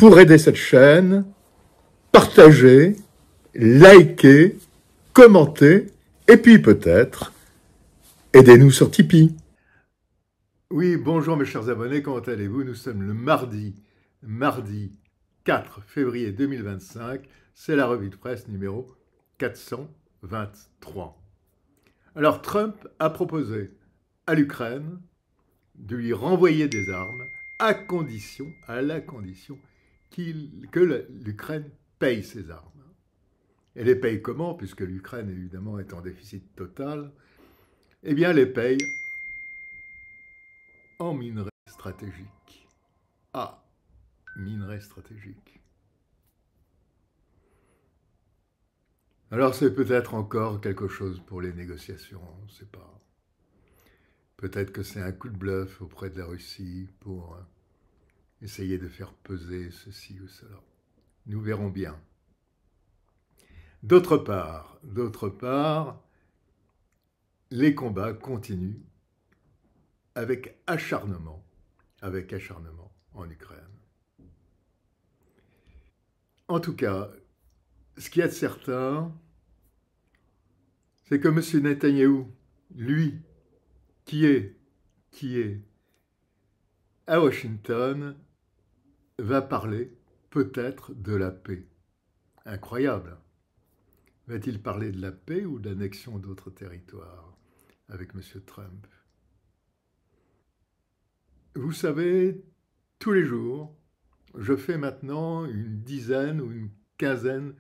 pour aider cette chaîne, partagez, likez, commentez, et puis peut-être, aidez-nous sur Tipeee. Oui, bonjour mes chers abonnés, comment allez-vous? Nous sommes le mardi 4 février 2025, c'est la revue de presse numéro 423. Alors Trump a proposé à l'Ukraine de lui renvoyer des armes à la condition que l'Ukraine paye ses armes. Et les paye comment? Puisque l'Ukraine évidemment est en déficit total. Eh bien, les paye en minerais stratégiques. Ah, minerais stratégiques. Alors c'est peut-être encore quelque chose pour les négociations, on ne sait pas. Peut-être que c'est un coup de bluff auprès de la Russie pour essayer de faire peser ceci ou cela. Nous verrons bien. D'autre part, les combats continuent avec acharnement en Ukraine. En tout cas, ce qu'il y a de certain, c'est que M. Netanyahou, lui, qui est à Washington, va parler peut-être de la paix. Incroyable. Va-t-il parler de la paix ou de l'annexion d'autres territoires avec M. Trump? Vous savez, tous les jours, je fais maintenant une dizaine ou une quinzaine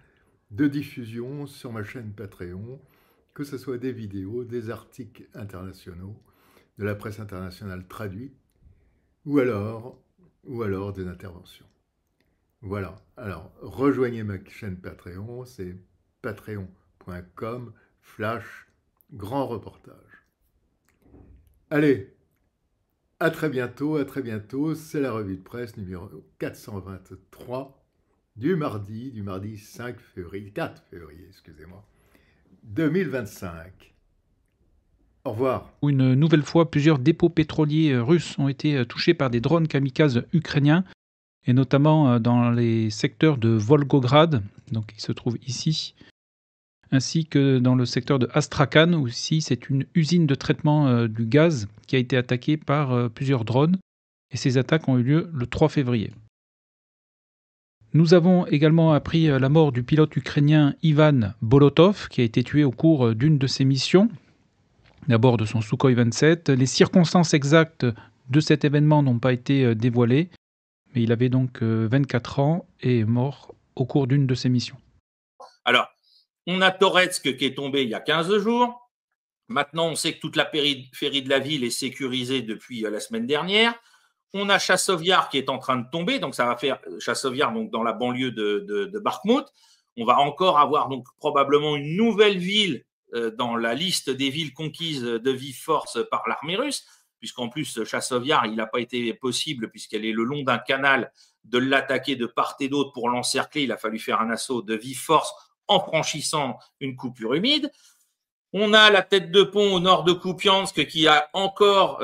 de diffusions sur ma chaîne Patreon, que ce soit des vidéos, des articles internationaux, de la presse internationale traduite, ou alors des interventions. Voilà, alors rejoignez ma chaîne Patreon, c'est patreon.com/grand reportage. Allez, à très bientôt, c'est la revue de presse numéro 423 du mardi 4 février, 2025. Au revoir. Une nouvelle fois, plusieurs dépôts pétroliers russes ont été touchés par des drones kamikazes ukrainiens, et notamment dans les secteurs de Volgograd, donc qui se trouve ici, ainsi que dans le secteur de Astrakhan, où ici c'est une usine de traitement du gaz qui a été attaquée par plusieurs drones, et ces attaques ont eu lieu le 3 février. Nous avons également appris la mort du pilote ukrainien Ivan Bolotov, qui a été tué au cours d'une de ses missions, à bord de son Sukhoi 27. Les circonstances exactes de cet événement n'ont pas été dévoilées, mais il avait donc 24 ans et est mort au cours d'une de ses missions. Alors, on a Toretsk qui est tombé il y a 15 jours. Maintenant, on sait que toute la périphérie de la ville est sécurisée depuis la semaine dernière. On a Chassovyar qui est en train de tomber, donc ça va faire Chassovyar donc dans la banlieue de Bakhmout. On va encore avoir donc probablement une nouvelle ville dans la liste des villes conquises de vive force par l'armée russe, puisqu'en plus Chassovyar, il n'a pas été possible, puisqu'elle est le long d'un canal, de l'attaquer de part et d'autre pour l'encercler. Il a fallu faire un assaut de vive force en franchissant une coupure humide. On a la tête de pont au nord de Kupiansk qui a encore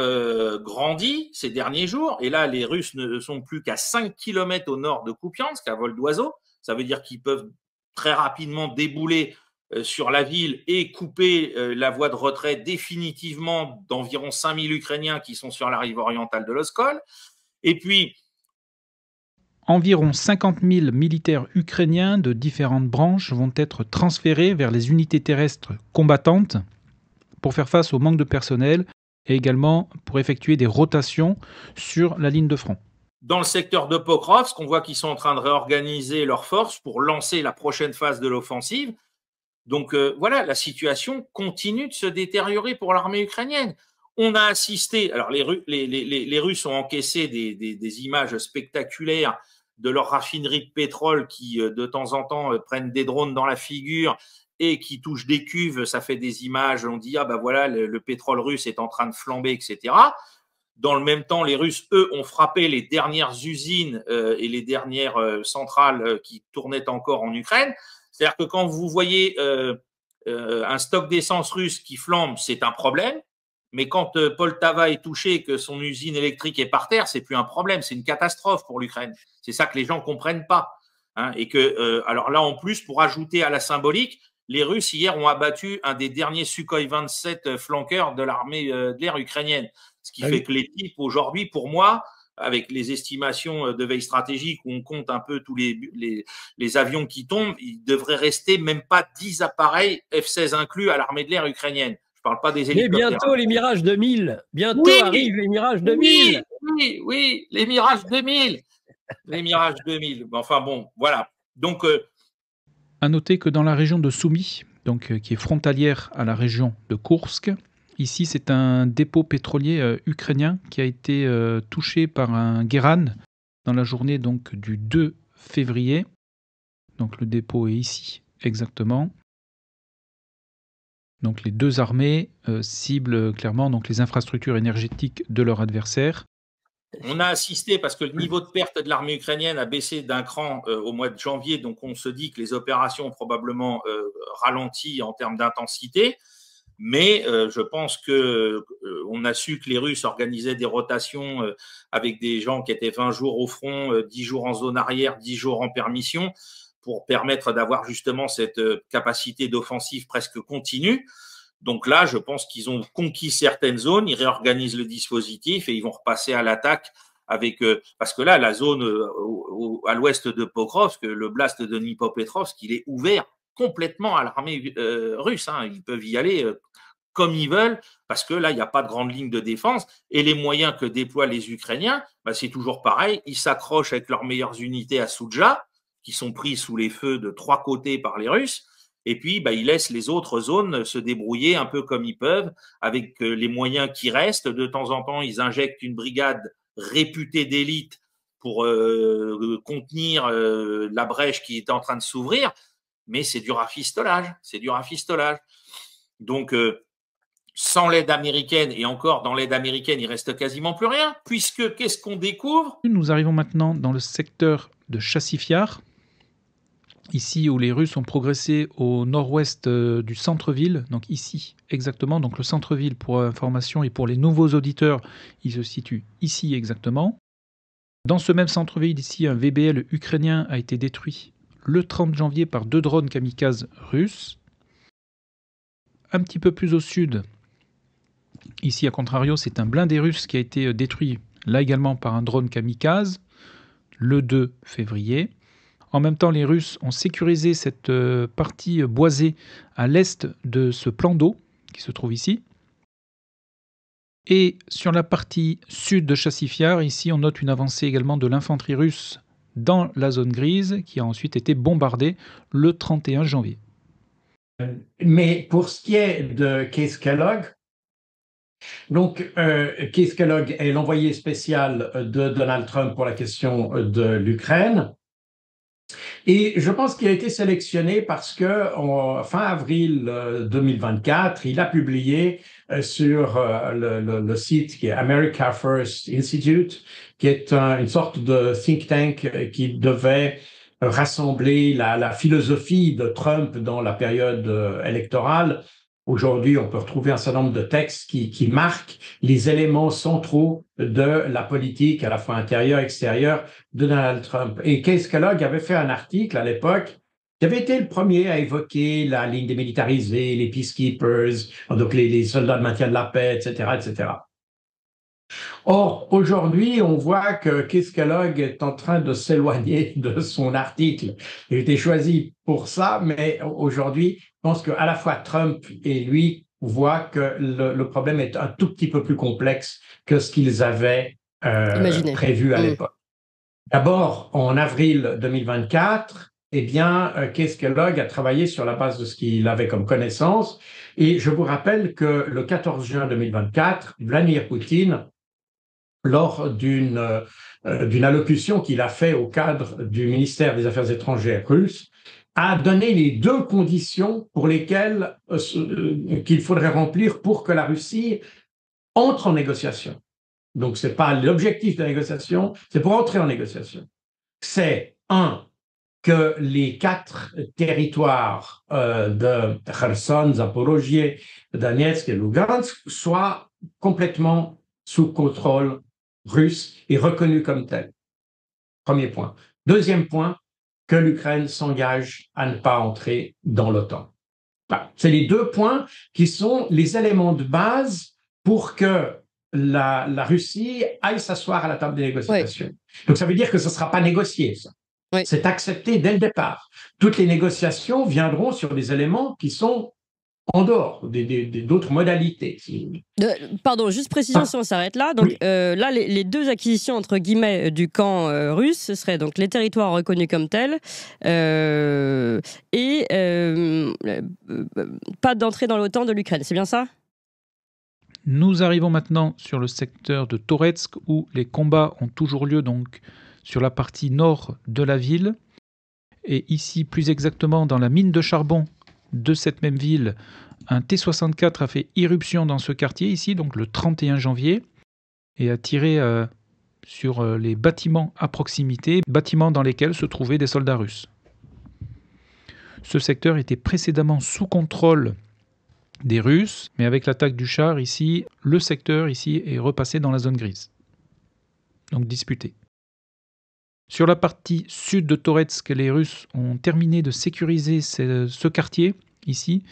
grandi ces derniers jours. Et là, les Russes ne sont plus qu'à 5 km au nord de Kupiansk, à vol d'oiseau. Ça veut dire qu'ils peuvent très rapidement débouler sur la ville et couper la voie de retrait définitivement d'environ 5000 Ukrainiens qui sont sur la rive orientale de l'Oskol. Et puis, environ 50 000 militaires ukrainiens de différentes branches vont être transférés vers les unités terrestres combattantes pour faire face au manque de personnel et également pour effectuer des rotations sur la ligne de front. Dans le secteur de Pokrovsk, on voit qu'ils sont en train de réorganiser leurs forces pour lancer la prochaine phase de l'offensive. Donc voilà, la situation continue de se détériorer pour l'armée ukrainienne. On a assisté, alors les Russes ont encaissé des images spectaculaires de leurs raffineries de pétrole qui, de temps en temps, prennent des drones dans la figure et qui touchent des cuves. Ça fait des images, on dit, ah ben voilà, le pétrole russe est en train de flamber, etc. Dans le même temps, les Russes, eux, ont frappé les dernières usines et les dernières centrales qui tournaient encore en Ukraine. C'est-à-dire que quand vous voyez un stock d'essence russe qui flambe, c'est un problème. Mais quand Poltava est touché et que son usine électrique est par terre, c'est plus un problème, c'est une catastrophe pour l'Ukraine. C'est ça que les gens ne comprennent pas. Hein, et que, alors là, en plus, pour ajouter à la symbolique, les Russes, hier, ont abattu un des derniers Sukhoi 27 flanqueurs de l'armée de l'air ukrainienne. Ce qui fait que les types, aujourd'hui, pour moi, avec les estimations de veille stratégique où on compte un peu tous les avions qui tombent, il devrait rester même pas 10 appareils F-16 inclus à l'armée de l'air ukrainienne. Je parle pas des hélicoptères. Mais bientôt les Mirage 2000. Bientôt arrivent les Mirage 2000. Oui, les Mirage 2000. Les Mirage 2000. Enfin bon, voilà. Donc, à noter que dans la région de Soumy, donc qui est frontalière à la région de Koursk, ici c'est un dépôt pétrolier ukrainien qui a été touché par un Guéran dans la journée donc du 2 février. Donc le dépôt est ici exactement. Donc les deux armées ciblent clairement donc les infrastructures énergétiques de leur adversaire. On a assisté, parce que le niveau de perte de l'armée ukrainienne a baissé d'un cran au mois de janvier, donc on se dit que les opérations ont probablement ralenti en termes d'intensité, mais je pense qu'on a su que les Russes organisaient des rotations avec des gens qui étaient 20 jours au front, 10 jours en zone arrière, 10 jours en permission, pour permettre d'avoir justement cette capacité d'offensive presque continue. Donc là, je pense qu'ils ont conquis certaines zones, ils réorganisent le dispositif et ils vont repasser à l'attaque avec parce que là, la zone à l'ouest de Pokrovsk, le blast de Dnipropetrovsk, il est ouvert complètement à l'armée russe. Hein. Ils peuvent y aller comme ils veulent parce que là, il n'y a pas de grande ligne de défense et les moyens que déploient les Ukrainiens, bah, c'est toujours pareil. Ils s'accrochent avec leurs meilleures unités à Soudja, qui sont pris sous les feux de 3 côtés par les Russes. Et puis, bah, ils laissent les autres zones se débrouiller un peu comme ils peuvent, avec les moyens qui restent. De temps en temps, ils injectent une brigade réputée d'élite pour contenir la brèche qui est en train de s'ouvrir. Mais c'est du rafistolage. C'est du rafistolage. Donc, sans l'aide américaine, et encore dans l'aide américaine, il reste quasiment plus rien, puisque qu'est-ce qu'on découvre? Nous arrivons maintenant dans le secteur de Chassifiar. Ici où les Russes ont progressé au nord-ouest du centre-ville, donc ici exactement, donc le centre-ville pour information et pour les nouveaux auditeurs, il se situe ici exactement. Dans ce même centre-ville ici, un VBL ukrainien a été détruit le 30 janvier par 2 drones kamikazes russes. Un petit peu plus au sud, ici à contrario, c'est un blindé russe qui a été détruit là également par un drone kamikaze le 2 février. En même temps, les Russes ont sécurisé cette partie boisée à l'est de ce plan d'eau qui se trouve ici. Et sur la partie sud de Chassifiar, ici, on note une avancée également de l'infanterie russe dans la zone grise qui a ensuite été bombardée le 31 janvier. Mais pour ce qui est de Keith Kellogg, donc Keith Kellogg est l'envoyé spécial de Donald Trump pour la question de l'Ukraine. Et je pense qu'il a été sélectionné parce que fin avril 2024, il a publié sur le site qui est America First Institute, qui est une sorte de think tank qui devait rassembler la philosophie de Trump dans la période électorale. Aujourd'hui, on peut retrouver un certain nombre de textes qui marquent les éléments centraux de la politique, à la fois intérieure et extérieure, de Donald Trump. Et Keith Kellogg avait fait un article à l'époque qui avait été le premier à évoquer la ligne démilitarisée, les peacekeepers, donc les soldats de maintien de la paix, etc., etc. Or, aujourd'hui, on voit que Keith Kellogg est en train de s'éloigner de son article. Il a été choisi pour ça, mais aujourd'hui, je pense qu'à la fois Trump et lui voient que le problème est un tout petit peu plus complexe que ce qu'ils avaient prévu à l'époque. D'abord, en avril 2024, eh bien, Keith Kellogg a travaillé sur la base de ce qu'il avait comme connaissance. Et je vous rappelle que le 14 juin 2024, Vladimir Poutine, lors d'une allocution qu'il a fait au cadre du ministère des Affaires étrangères russe, a donné les 2 conditions pour lesquelles qu'il faudrait remplir pour que la Russie entre en négociation. Donc, ce n'est pas l'objectif de la négociation, c'est pour entrer en négociation. C'est, 1, que les 4 territoires de Kherson, Zaporozhye, Donetsk et Lugansk soient complètement sous contrôle russe et reconnus comme tels. Premier point. Deuxième point, que l'Ukraine s'engage à ne pas entrer dans l'OTAN. Voilà. C'est les deux points qui sont les éléments de base pour que la Russie aille s'asseoir à la table des négociations. Oui. Donc ça veut dire que ce ne sera pas négocié, ça. Oui. C'est accepté dès le départ. Toutes les négociations viendront sur des éléments qui sont en dehors d'autres modalités. Pardon, juste précision si on s'arrête là. Donc oui. Là, les deux acquisitions entre guillemets du camp russe, ce seraient donc les territoires reconnus comme tels et pas d'entrée dans l'OTAN de l'Ukraine. C'est bien ça? Nous arrivons maintenant sur le secteur de Toretsk où les combats ont toujours lieu donc sur la partie nord de la ville et ici plus exactement dans la mine de charbon de cette même ville, un T-64 a fait irruption dans ce quartier ici, donc le 31 janvier, et a tiré sur les bâtiments à proximité, bâtiments dans lesquels se trouvaient des soldats russes. Ce secteur était précédemment sous contrôle des Russes, mais avec l'attaque du char ici, le secteur ici est repassé dans la zone grise, donc disputé. Sur la partie sud de Toretsk, les Russes ont terminé de sécuriser ce quartier, ici.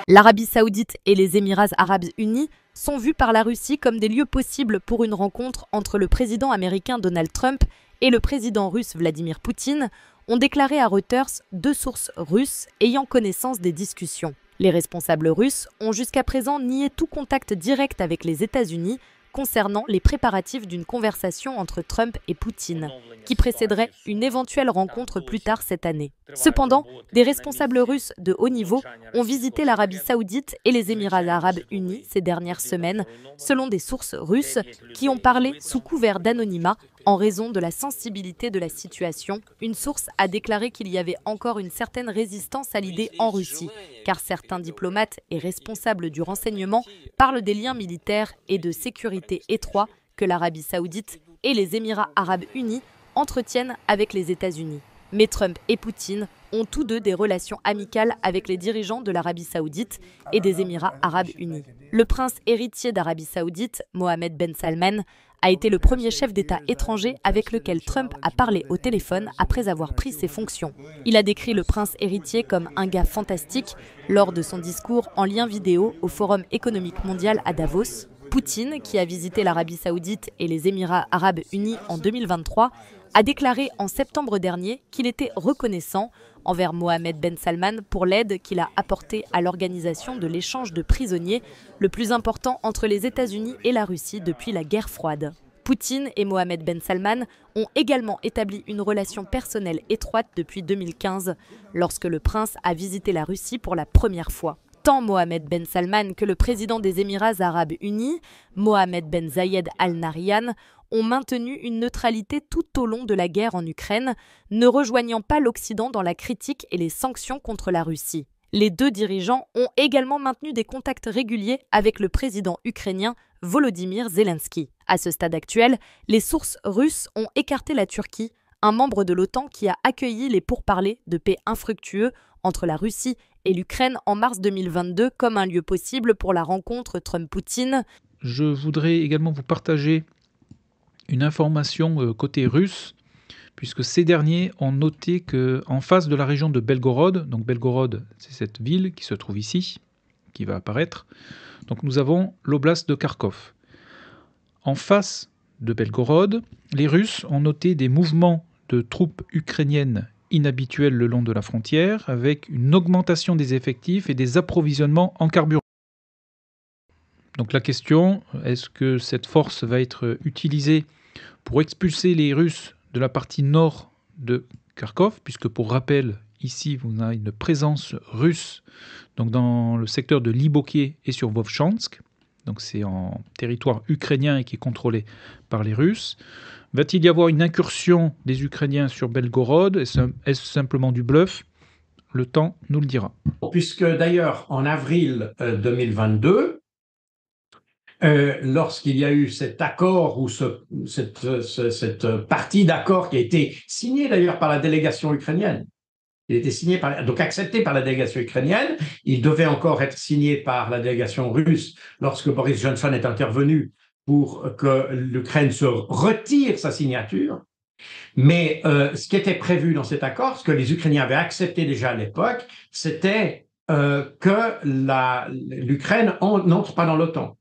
L'Arabie Saoudite et les Émirats Arabes Unis sont vus par la Russie comme des lieux possibles pour une rencontre entre le président américain Donald Trump et le président russe Vladimir Poutine, ont déclaré à Reuters deux sources russes ayant connaissance des discussions. Les responsables russes ont jusqu'à présent nié tout contact direct avec les États-Unis concernant les préparatifs d'une conversation entre Trump et Poutine, qui précéderait une éventuelle rencontre plus tard cette année. Cependant, des responsables russes de haut niveau ont visité l'Arabie Saoudite et les Émirats Arabes Unis ces dernières semaines, selon des sources russes qui ont parlé sous couvert d'anonymat en raison de la sensibilité de la situation. Une source a déclaré qu'il y avait encore une certaine résistance à l'idée en Russie, car certains diplomates et responsables du renseignement parlent des liens militaires et de sécurité étroits que l'Arabie Saoudite et les Émirats Arabes Unis entretiennent avec les États-Unis. Mais Trump et Poutine ont tous deux des relations amicales avec les dirigeants de l'Arabie Saoudite et des Émirats Arabes Unis. Le prince héritier d'Arabie Saoudite, Mohammed Ben Salman, a été le premier chef d'État étranger avec lequel Trump a parlé au téléphone après avoir pris ses fonctions. Il a décrit le prince héritier comme un gars fantastique lors de son discours en lien vidéo au Forum économique mondial à Davos. Poutine, qui a visité l'Arabie Saoudite et les Émirats Arabes Unis en 2023, a déclaré en septembre dernier qu'il était reconnaissant envers Mohammed Ben Salman pour l'aide qu'il a apportée à l'organisation de l'échange de prisonniers, le plus important entre les États-Unis et la Russie depuis la guerre froide. Poutine et Mohammed Ben Salman ont également établi une relation personnelle étroite depuis 2015, lorsque le prince a visité la Russie pour la première fois. Tant Mohammed Ben Salman que le président des Émirats Arabes Unis, Mohammed Ben Zayed Al Nahyan, ont maintenu une neutralité tout au long de la guerre en Ukraine, ne rejoignant pas l'Occident dans la critique et les sanctions contre la Russie. Les deux dirigeants ont également maintenu des contacts réguliers avec le président ukrainien Volodymyr Zelensky. À ce stade actuel, les sources russes ont écarté la Turquie, un membre de l'OTAN qui a accueilli les pourparlers de paix infructueux entre la Russie et l'Ukraine en mars 2022 comme un lieu possible pour la rencontre Trump-Poutine. Je voudrais également vous partager une information côté russe, puisque ces derniers ont noté qu'en face de la région de Belgorod, donc Belgorod, c'est cette ville qui se trouve ici, qui va apparaître, donc nous avons l'oblast de Kharkov. En face de Belgorod, les Russes ont noté des mouvements de troupes ukrainiennes inhabituels le long de la frontière, avec une augmentation des effectifs et des approvisionnements en carburant. Donc la question, est-ce que cette force va être utilisée pour expulser les Russes de la partie nord de Kharkov, puisque pour rappel, ici, vous avez une présence russe donc dans le secteur de Liboké et sur Vovchansk, donc c'est en territoire ukrainien et qui est contrôlé par les Russes. Va-t-il y avoir une incursion des Ukrainiens sur Belgorod? Est-ce simplement du bluff? Le temps nous le dira. Puisque d'ailleurs, en avril 2022, lorsqu'il y a eu cet accord ou cette partie d'accord qui a été signée d'ailleurs par la délégation ukrainienne, il a été signé donc accepté par la délégation ukrainienne, il devait encore être signé par la délégation russe lorsque Boris Johnson est intervenu pour que l'Ukraine se retire sa signature. Mais ce qui était prévu dans cet accord, ce que les Ukrainiens avaient accepté déjà à l'époque, c'était que l'Ukraine n'entre pas dans l'OTAN.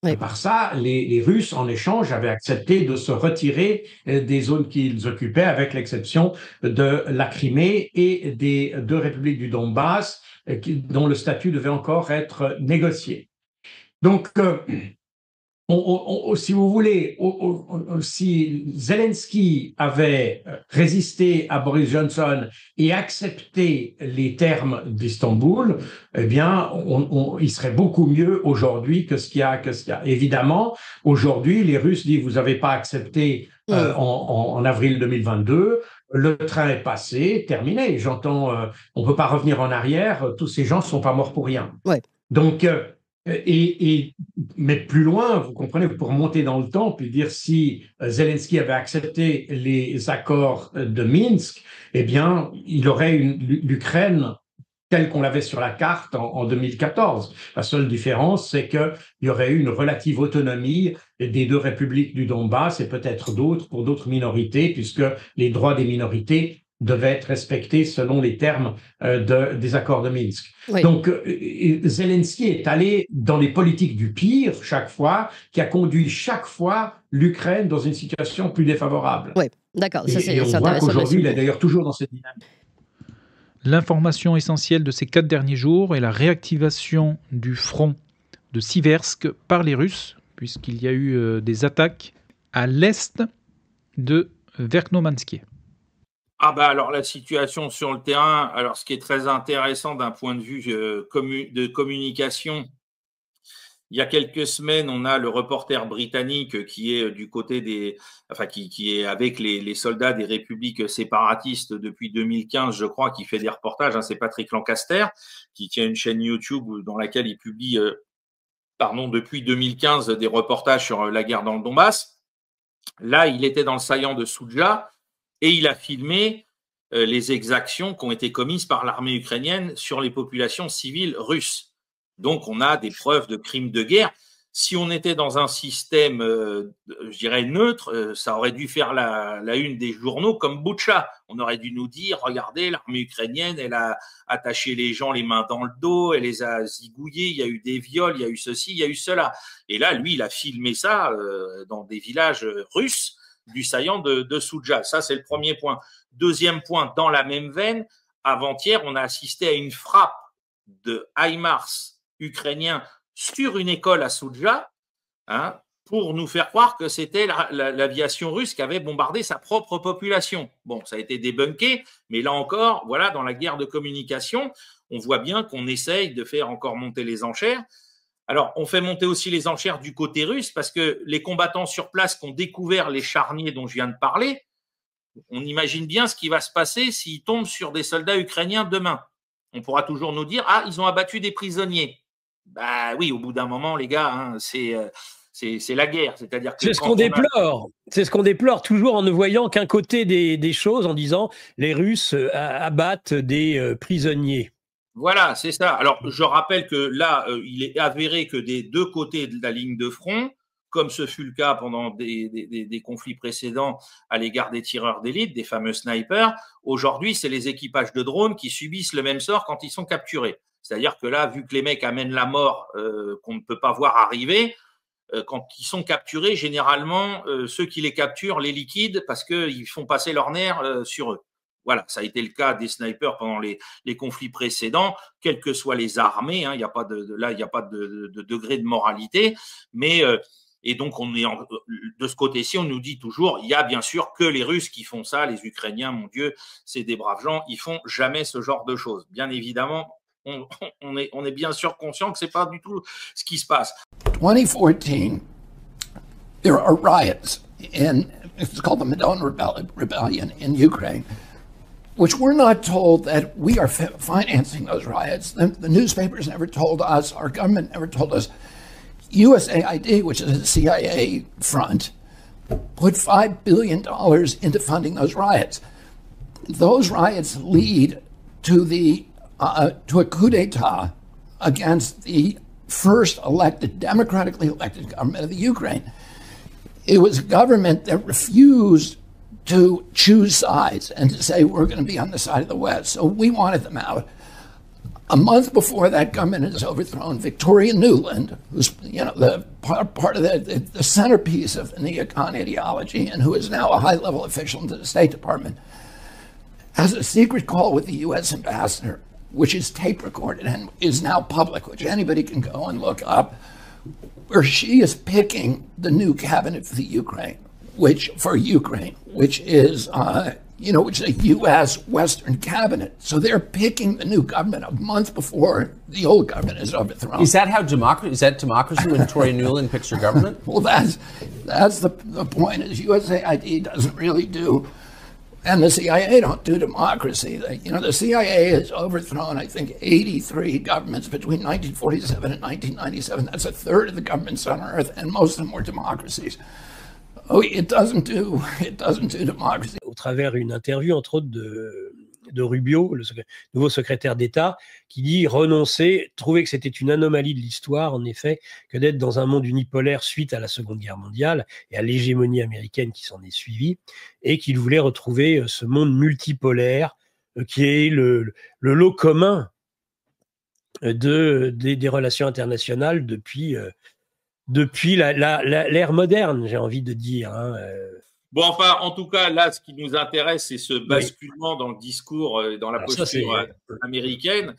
Oui. Par ça, les Russes, en échange, avaient accepté de se retirer des zones qu'ils occupaient, avec l'exception de la Crimée et des 2 républiques du Donbass, dont le statut devait encore être négocié. Donc, si vous voulez, si Zelensky avait résisté à Boris Johnson et accepté les termes d'Istanbul, eh bien, il serait beaucoup mieux aujourd'hui que ce qu'il y a. Évidemment, aujourd'hui, les Russes disent: vous n'avez pas accepté en avril 2022. Le train est passé, terminé. J'entends, on ne peut pas revenir en arrière. Tous ces gens ne sont pas morts pour rien. Ouais. Donc, mais plus loin, vous comprenez, pour monter dans le temps, puis dire si Zelensky avait accepté les accords de Minsk, eh bien, il aurait l'Ukraine telle qu'on l'avait sur la carte en 2014. La seule différence, c'est qu'il y aurait eu une relative autonomie des 2 républiques du Donbass et peut-être d'autres pour d'autres minorités, puisque les droits des minorités devaient être respectés selon les termes des accords de Minsk. Oui. Donc, Zelensky est allé dans les politiques du pire chaque fois, qui a conduit chaque fois l'Ukraine dans une situation plus défavorable. Oui, d'accord. Et on voit qu'aujourd'hui, il est d'ailleurs toujours dans cette dynamique. L'information essentielle de ces 4 derniers jours est la réactivation du front de Siversk par les Russes, puisqu'il y a eu des attaques à l'est de Verkhnomanske. Ah bah alors la situation sur le terrain, alors ce qui est très intéressant d'un point de vue de communication, il y a quelques semaines, on a le reporter britannique qui est du côté qui est avec les soldats des républiques séparatistes depuis 2015, je crois, qui fait des reportages. C'est Patrick Lancaster, qui tient une chaîne YouTube dans laquelle il publie, depuis 2015 des reportages sur la guerre dans le Donbass. Là, il était dans le saillant de Soudja. Et il a filmé les exactions qui ont été commises par l'armée ukrainienne sur les populations civiles russes. Donc, on a des preuves de crimes de guerre. Si on était dans un système, je dirais, neutre, ça aurait dû faire la une des journaux comme Boutcha. On aurait dû nous dire, regardez, l'armée ukrainienne, elle a attaché les gens les mains dans le dos, elle les a zigouillés, il y a eu des viols, il y a eu ceci, il y a eu cela. Et là, lui, il a filmé ça dans des villages russes, du saillant de Soudja. Ça, c'est le premier point. Deuxième point, dans la même veine, avant-hier, on a assisté à une frappe de HIMARS ukrainiens sur une école à Soudja, pour nous faire croire que c'était l'aviation russe qui avait bombardé sa propre population. Bon, ça a été débunké, mais là encore, voilà, dans la guerre de communication, on voit bien qu'on essaye de faire encore monter les enchères. Alors, on fait monter aussi les enchères du côté russe parce que les combattants sur place qui ont découvert les charniers dont je viens de parler, on imagine bien ce qui va se passer s'ils tombent sur des soldats ukrainiens demain. On pourra toujours nous dire « Ah, ils ont abattu des prisonniers ». Bah oui, au bout d'un moment, les gars, c'est la guerre. C'est-à-dire que c'est ce qu'on déplore. C'est ce qu'on déplore toujours en ne voyant qu'un côté des choses, en disant « Les Russes abattent des prisonniers ». Voilà, c'est ça. Alors, je rappelle que là, il est avéré que des 2 côtés de la ligne de front, comme ce fut le cas pendant des conflits précédents à l'égard des tireurs d'élite, des fameux snipers, aujourd'hui, c'est les équipages de drones qui subissent le même sort quand ils sont capturés. C'est-à-dire que là, vu que les mecs amènent la mort qu'on ne peut pas voir arriver, quand ils sont capturés, généralement, ceux qui les capturent les liquident parce qu'ils font passer leur nerf sur eux. Voilà, ça a été le cas des snipers pendant les conflits précédents, quelles que soient les armées. Il n'y a pas de degré de moralité. Mais et donc on est de ce côté-ci, on nous dit toujours, il y a bien sûr que les Russes qui font ça, les Ukrainiens, mon Dieu, c'est des braves gens, ils font jamais ce genre de choses. Bien évidemment, on est bien sûr conscient que c'est pas du tout ce qui se passe. 2014, there are riots it's called the Maidan Rebellion in Ukraine, which we're not told that we are financing those riots. The newspapers never told us, our government never told us. USAID, which is a CIA front, put $5 billion into funding those riots. Those riots lead to a coup d'etat against the first democratically elected government of the Ukraine. it was a government that refused to choose sides and to say, we're going to be on the side of the West. So we wanted them out. A month before that government is overthrown, Victoria Nuland, who's the part of the centerpiece of the neocon ideology and who is now a high-level official in the State Department, has a secret call with the U.S. ambassador, which is tape recorded and is now public, which anybody can go and look up, where she is picking the new cabinet for the Ukraine, which is which is a U.S. Western cabinet. So they're picking the new government a month before the old government is overthrown. Is that how democracy? Is that democracy when Victoria Nuland picks her government? Well, that's the point. Is USAID doesn't really do, and the CIA don't do democracy. The CIA has overthrown, I think, 83 governments between 1947 and 1997. That's a third of the governments on Earth, and most of them were democracies. Oh, it doesn't do democracy. Au travers une interview, entre autres, de Rubio, le nouveau secrétaire d'État, qui dit renoncer, trouver que c'était une anomalie de l'histoire, en effet, que d'être dans un monde unipolaire suite à la Seconde Guerre mondiale et à l'hégémonie américaine qui s'en est suivie, et qu'il voulait retrouver ce monde multipolaire qui est le lot commun des relations internationales depuis l'ère moderne, j'ai envie de dire. Bon, enfin, en tout cas, là, ce qui nous intéresse, c'est ce basculement dans le discours, dans la posture américaine,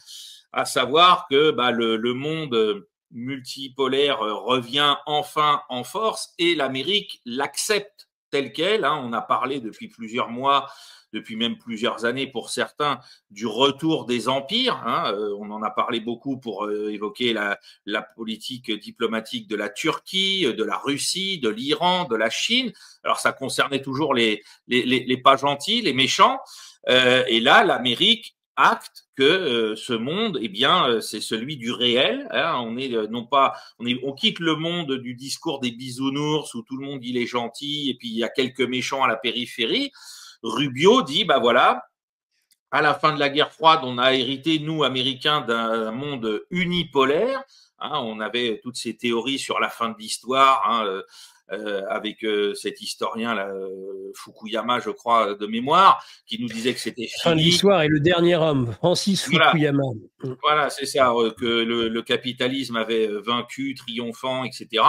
à savoir que le monde multipolaire revient enfin en force et l'Amérique l'accepte telle qu'elle. On a parlé depuis plusieurs mois, depuis même plusieurs années pour certains, du retour des empires. On en a parlé beaucoup pour évoquer la politique diplomatique de la Turquie, de la Russie, de l'Iran, de la Chine. Alors ça concernait toujours les pas gentils, les méchants. Et là, l'Amérique acte que ce monde, c'est celui du réel. On quitte le monde du discours des bisounours où tout le monde il est gentil et puis il y a quelques méchants à la périphérie. Rubio dit, à la fin de la guerre froide, on a hérité, nous, Américains, d'un monde unipolaire. On avait toutes ces théories sur la fin de l'histoire, avec cet historien, là, Fukuyama, je crois, de mémoire, qui nous disait que c'était fini. La fin de l'histoire et le dernier homme, Francis Fukuyama. Voilà, c'est ça, que le capitalisme avait vaincu, triomphant, etc.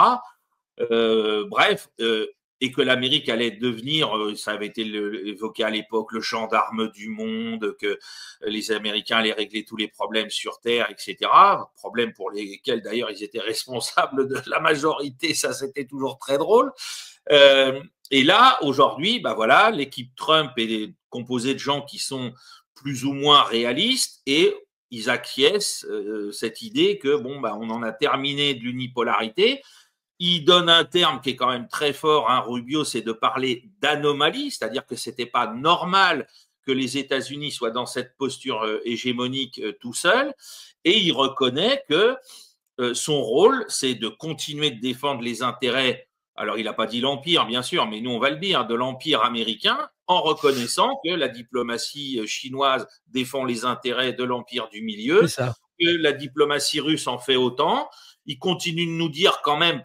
Et que l'Amérique allait devenir, ça avait été évoqué à l'époque, le gendarme du monde, que les Américains allaient régler tous les problèmes sur Terre, etc. Problèmes pour lesquels d'ailleurs ils étaient responsables de la majorité, ça c'était toujours très drôle. Et là, aujourd'hui, l'équipe Trump est composée de gens qui sont plus ou moins réalistes et ils acquiescent cette idée que on en a terminé de l'unipolarité. Il donne un terme qui est quand même très fort, Rubio, c'est de parler d'anomalie, c'est-à-dire que c'était pas normal que les États-Unis soient dans cette posture hégémonique tout seul, et il reconnaît que son rôle, c'est de continuer de défendre les intérêts, alors il n'a pas dit l'empire, bien sûr, mais nous on va le dire, de l'empire américain, en reconnaissant que la diplomatie chinoise défend les intérêts de l'empire du milieu, que la diplomatie russe en fait autant. Il continue de nous dire quand même,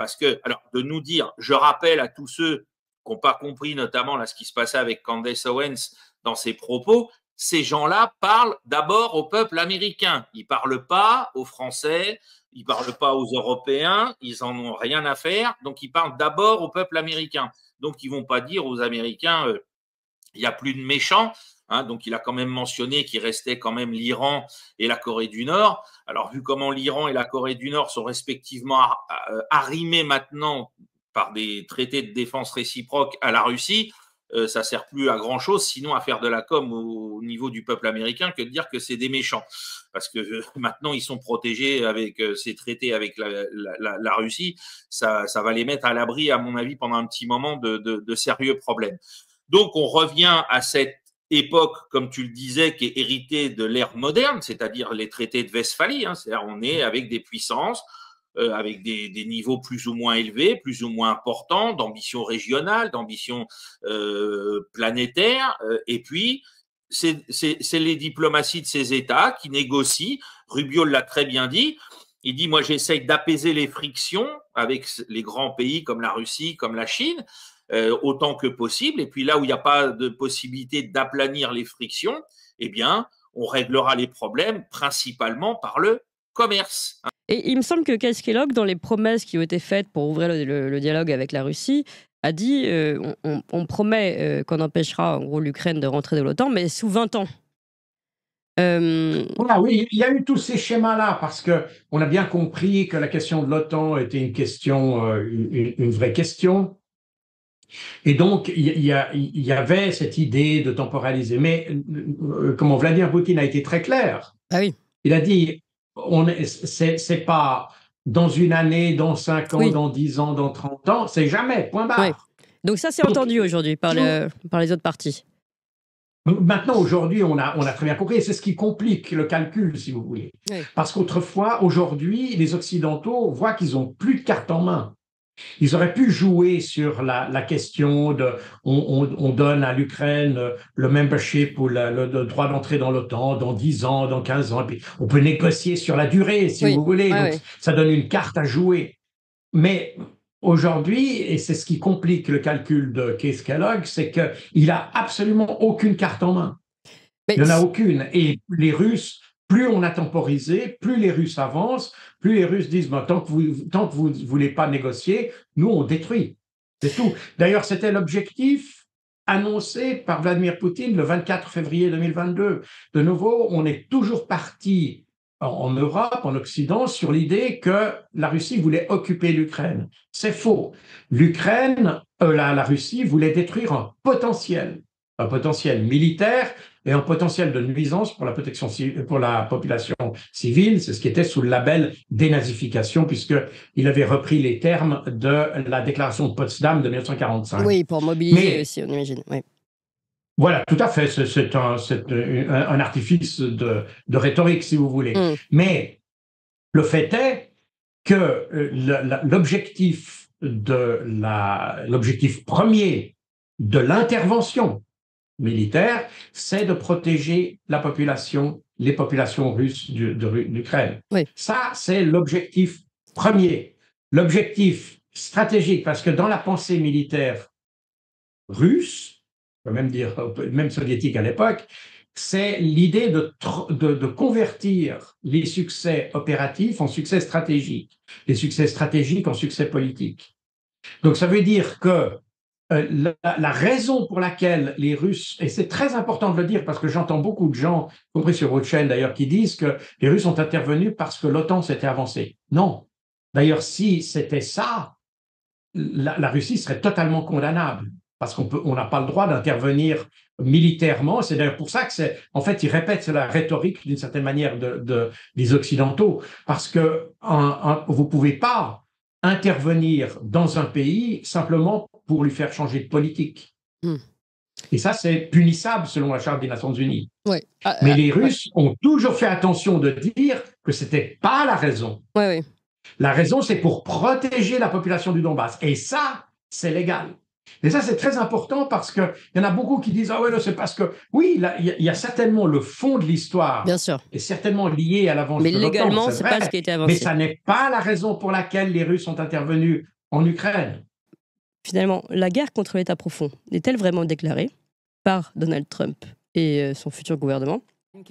je rappelle à tous ceux qui n'ont pas compris notamment là ce qui se passait avec Candace Owens dans ses propos, ces gens-là parlent d'abord au peuple américain. Ils ne parlent pas aux Français, ils ne parlent pas aux Européens, ils n'en ont rien à faire, donc ils parlent d'abord au peuple américain. Donc ils ne vont pas dire aux Américains, il n'y a plus de méchants. Donc, il a quand même mentionné qu'il restait quand même l'Iran et la Corée du Nord. Alors, vu comment l'Iran et la Corée du Nord sont respectivement arrimés maintenant par des traités de défense réciproques à la Russie, ça ne sert plus à grand-chose, sinon à faire de la com au niveau du peuple américain que de dire que c'est des méchants. Parce que maintenant, ils sont protégés avec ces traités avec la Russie. Ça va les mettre à l'abri, à mon avis, pendant un petit moment de sérieux problèmes. Donc, on revient à cette époque, comme tu le disais, qui est héritée de l'ère moderne, c'est-à-dire les traités de Westphalie. C'est-à-dire on est avec des puissances, avec des niveaux plus ou moins élevés, plus ou moins importants, d'ambition régionale, d'ambition planétaire. Et puis, c'est les diplomaties de ces États qui négocient. Rubio l'a très bien dit. Il dit, moi, j'essaye d'apaiser les frictions avec les grands pays comme la Russie, comme la Chine, autant que possible. Et puis là où il n'y a pas de possibilité d'aplanir les frictions, eh bien, on réglera les problèmes principalement par le commerce. Et il me semble que Keith Kellogg, dans les promesses qui ont été faites pour ouvrir le dialogue avec la Russie, a dit on promet qu'on empêchera en gros l'Ukraine de rentrer dans l'OTAN, mais sous 20 ans. Voilà, oui, il y a eu tous ces schémas-là parce qu'on a bien compris que la question de l'OTAN était une question, une vraie question. Et donc, il y avait cette idée de temporaliser. Mais comment Vladimir Poutine a été très clair. Ah oui. Il a dit, c'est pas dans une année, dans 5 ans, dans 10 ans, dans 30 ans, c'est jamais, point barre. Oui. Donc ça, c'est entendu aujourd'hui par les autres parties. Maintenant, aujourd'hui, on a très bien compris, et c'est ce qui complique le calcul, si vous voulez. Oui. Parce qu'autrefois, aujourd'hui, les Occidentaux voient qu'ils n'ont plus de carte en main. Ils auraient pu jouer sur la question de on donne à l'Ukraine le membership ou le droit d'entrée dans l'OTAN dans 10 ans, dans 15 ans, et puis on peut négocier sur la durée, si vous voulez. Donc, ça donne une carte à jouer. Mais aujourd'hui, et c'est ce qui complique le calcul de Keith Kellogg, c'est qu'il n'a absolument aucune carte en main. Il n'y en a aucune. Et les Russes, plus on a temporisé, plus les Russes avancent, plus les Russes disent tant que vous ne voulez pas négocier, nous, on détruit. C'est tout. D'ailleurs, c'était l'objectif annoncé par Vladimir Poutine le 24 février 2022. De nouveau, on est toujours parti en Europe, en Occident, sur l'idée que la Russie voulait occuper l'Ukraine. C'est faux. La Russie voulait détruire un potentiel militaire et un potentiel de nuisance pour la population civile. C'est ce qui était sous le label dénazification, puisqu'il avait repris les termes de la déclaration de Potsdam de 1945. Oui, pour mobiliser aussi, on imagine. Oui. Voilà, tout à fait. C'est un artifice de rhétorique, si vous voulez. Mais le fait est que l'objectif premier de l'intervention militaire, c'est de protéger les populations russes d'Ukraine. Oui. Ça, c'est l'objectif premier. L'objectif stratégique, parce que dans la pensée militaire russe, on peut même dire, même soviétique à l'époque, c'est l'idée de convertir les succès opératifs en succès stratégiques, les succès stratégiques en succès politiques. Donc ça veut dire que la raison pour laquelle les Russes, et c'est très important de le dire parce que j'entends beaucoup de gens, y compris sur votre chaîne d'ailleurs, qui disent que les Russes sont intervenus parce que l'OTAN s'était avancée. Non. D'ailleurs, si c'était ça, la Russie serait totalement condamnable parce qu'on n'a pas le droit d'intervenir militairement. C'est d'ailleurs pour ça que en fait, ils répètent la rhétorique d'une certaine manière des Occidentaux, parce que vous pouvez pas intervenir dans un pays simplement pour lui faire changer de politique. Et ça, c'est punissable selon la Charte des Nations Unies. Ouais. Mais les Russes ont toujours fait attention de dire que ce n'était pas la raison. Ouais. La raison, c'est pour protéger la population du Donbass. Et ça, c'est légal. Et ça, c'est très important parce qu'il y en a beaucoup qui disent « Ah ouais, non, c'est parce que… » Oui, il y a certainement le fond de l'histoire. Bien sûr. Et certainement lié à l'avancée de l'OTAN. Mais légalement, c'est pas ce qui a été avancé. Mais ça n'est pas la raison pour laquelle les Russes sont intervenus en Ukraine. Finalement, la guerre contre l'État profond est-elle vraiment déclarée par Donald Trump et son futur gouvernement? Donc,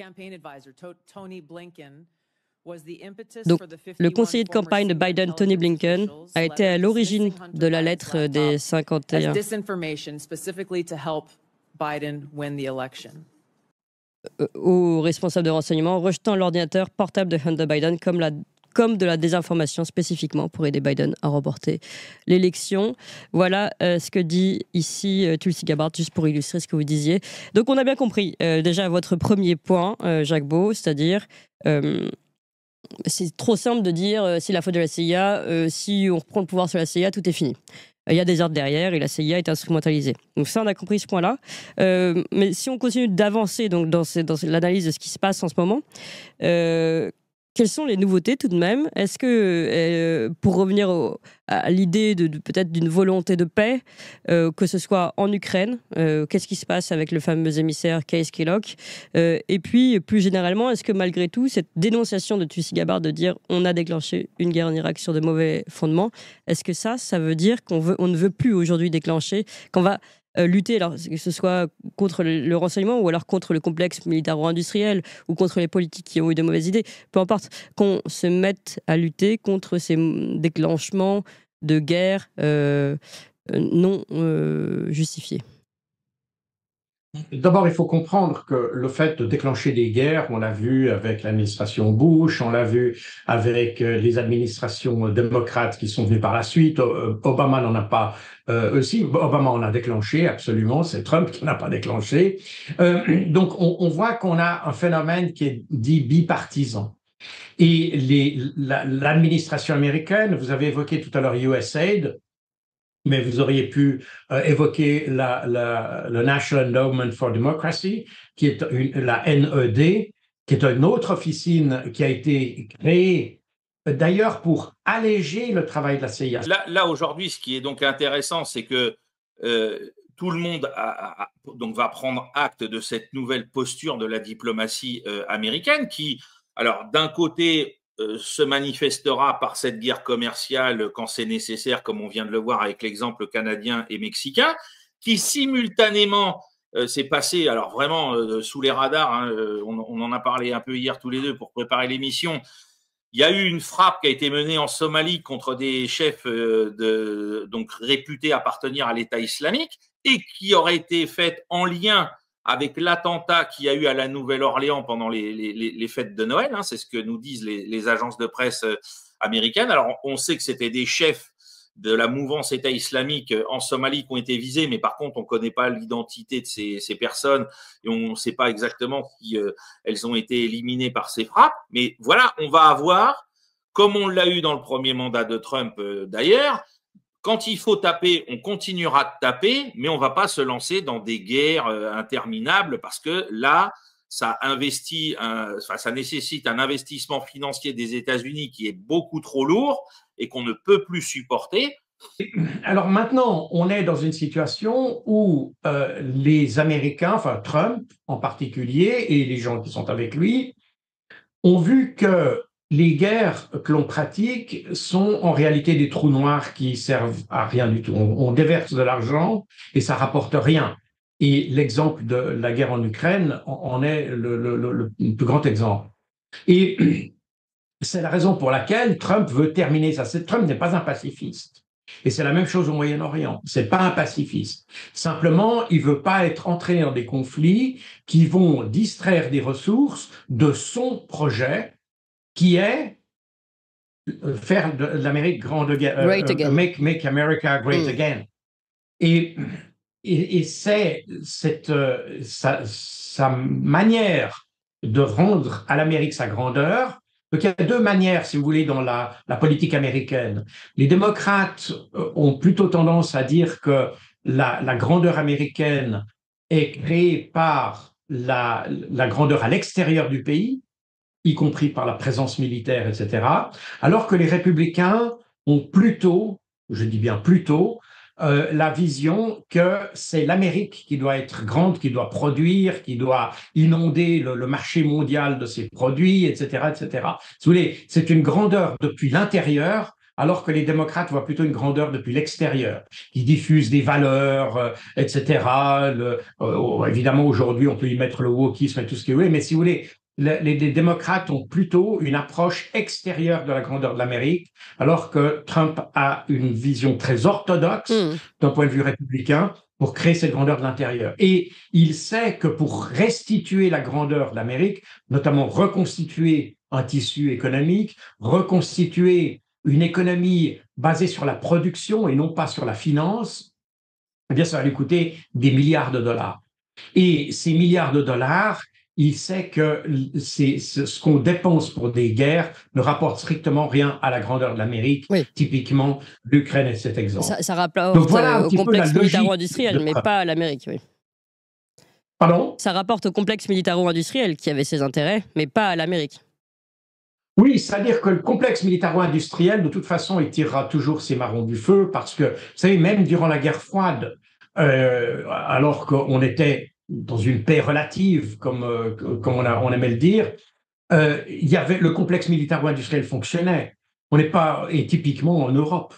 le conseiller de campagne de Biden, Tony Blinken, a été à l'origine de la lettre des 51 aux responsables de renseignement, rejetant l'ordinateur portable de Hunter Biden comme de la désinformation spécifiquement pour aider Biden à remporter l'élection. Voilà ce que dit ici Tulsi Gabbard, juste pour illustrer ce que vous disiez. Donc on a bien compris déjà votre premier point, Jacques Beau, c'est-à-dire c'est trop simple de dire c'est la faute de la CIA, si on reprend le pouvoir sur la CIA, tout est fini. Il y a des ordres derrière et la CIA est instrumentalisée. Donc ça, on a compris ce point-là. Mais si on continue d'avancer donc dans l'analyse de ce qui se passe en ce moment, Quelles sont les nouveautés tout de même? Est-ce que, pour revenir à l'idée peut-être d'une volonté de paix, que ce soit en Ukraine, qu'est-ce qui se passe avec le fameux émissaire Kees Kellogg? Et puis, plus généralement, est-ce que malgré tout, cette dénonciation de Tulsi Gabbard de dire on a déclenché une guerre en Irak sur de mauvais fondements, est-ce que ça veut dire on ne veut plus aujourd'hui déclencher, qu'on va lutter, alors que ce soit contre le renseignement ou alors contre le complexe militaro-industriel ou contre les politiques qui ont eu de mauvaises idées, peu importe, qu'on se mette à lutter contre ces déclenchements de guerre non justifiés? D'abord, il faut comprendre que le fait de déclencher des guerres, on l'a vu avec l'administration Bush, on l'a vu avec les administrations démocrates qui sont venues par la suite. Obama n'en a pas aussi. Obama en a déclenché, absolument. C'est Trump qui n'a pas déclenché. Donc, on voit qu'on a un phénomène qui est dit bipartisan. Et l'administration américaine, vous avez évoqué tout à l'heure USAID, mais vous auriez pu évoquer le National Endowment for Democracy, qui est la NED, qui est une autre officine qui a été créée d'ailleurs pour alléger le travail de la CIA. Là aujourd'hui, ce qui est donc intéressant, c'est que tout le monde donc va prendre acte de cette nouvelle posture de la diplomatie américaine qui, alors d'un côté, se manifestera par cette guerre commerciale quand c'est nécessaire, comme on vient de le voir avec l'exemple canadien et mexicain, qui simultanément s'est passé, alors vraiment sous les radars, hein, on en a parlé un peu hier tous les deux pour préparer l'émission. Il y a eu une frappe qui a été menée en Somalie contre des chefs donc réputés appartenir à l'État islamique et qui aurait été faite en lien avec l'attentat qu'il y a eu à la Nouvelle-Orléans pendant les fêtes de Noël, hein, c'est ce que nous disent les agences de presse américaines. Alors, on sait que c'était des chefs de la mouvance État islamique en Somalie qui ont été visés, mais par contre, on ne connaît pas l'identité de ces personnes et on ne sait pas exactement si elles ont été éliminées par ces frappes. Mais voilà, on va avoir, comme on l'a eu dans le premier mandat de Trump d'ailleurs, quand il faut taper, on continuera de taper, mais on ne va pas se lancer dans des guerres interminables parce que là, ça nécessite un investissement financier des États-Unis qui est beaucoup trop lourd et qu'on ne peut plus supporter. Alors maintenant, on est dans une situation où les Américains, enfin Trump en particulier, et les gens qui sont avec lui, ont vu que les guerres que l'on pratique sont en réalité des trous noirs qui servent à rien du tout. On déverse de l'argent et ça rapporte rien. Et l'exemple de la guerre en Ukraine en est le plus grand exemple. Et c'est la raison pour laquelle Trump veut terminer ça. Trump n'est pas un pacifiste. Et c'est la même chose au Moyen-Orient. C'est pas un pacifiste. Simplement, il veut pas être entraîné dans des conflits qui vont distraire des ressources de son projet, qui est faire de l'Amérique grande again, make America great again. Et c'est sa manière de rendre à l'Amérique sa grandeur. Donc il y a deux manières, si vous voulez, dans la politique américaine. Les démocrates ont plutôt tendance à dire que la grandeur américaine est créée par la grandeur à l'extérieur du pays, y compris par la présence militaire, etc., alors que les républicains ont plutôt, je dis bien plutôt, la vision que c'est l'Amérique qui doit être grande, qui doit produire, qui doit inonder le marché mondial de ses produits, etc., etc. Si vous voulez, c'est une grandeur depuis l'intérieur, alors que les démocrates voient plutôt une grandeur depuis l'extérieur, qui diffuse des valeurs, etc. Évidemment, aujourd'hui, on peut y mettre le wokisme et tout ce que vous voulez, mais si vous voulez, les démocrates ont plutôt une approche extérieure de la grandeur de l'Amérique, alors que Trump a une vision très orthodoxe d'un point de vue républicain pour créer cette grandeur de l'intérieur. Et il sait que pour restituer la grandeur de l'Amérique, notamment reconstituer un tissu économique, reconstituer une économie basée sur la production et non pas sur la finance, eh bien, ça va lui coûter des milliards de dollars. Et ces milliards de dollars, il sait que ce qu'on dépense pour des guerres ne rapporte strictement rien à la grandeur de l'Amérique. Oui. Typiquement, l'Ukraine est cet exemple. Ça rapporte au complexe militaro-industriel, mais pas à l'Amérique. Oui. Pardon ? Ça rapporte au complexe militaro-industriel qui avait ses intérêts, mais pas à l'Amérique. Oui, c'est-à-dire que le complexe militaro-industriel, de toute façon, il tirera toujours ses marrons du feu parce que, vous savez, même durant la guerre froide, alors qu'on était dans une paix relative, comme on aimait le dire, il y avait, le complexe militaro-industriel fonctionnait. On n'est pas, et typiquement en Europe.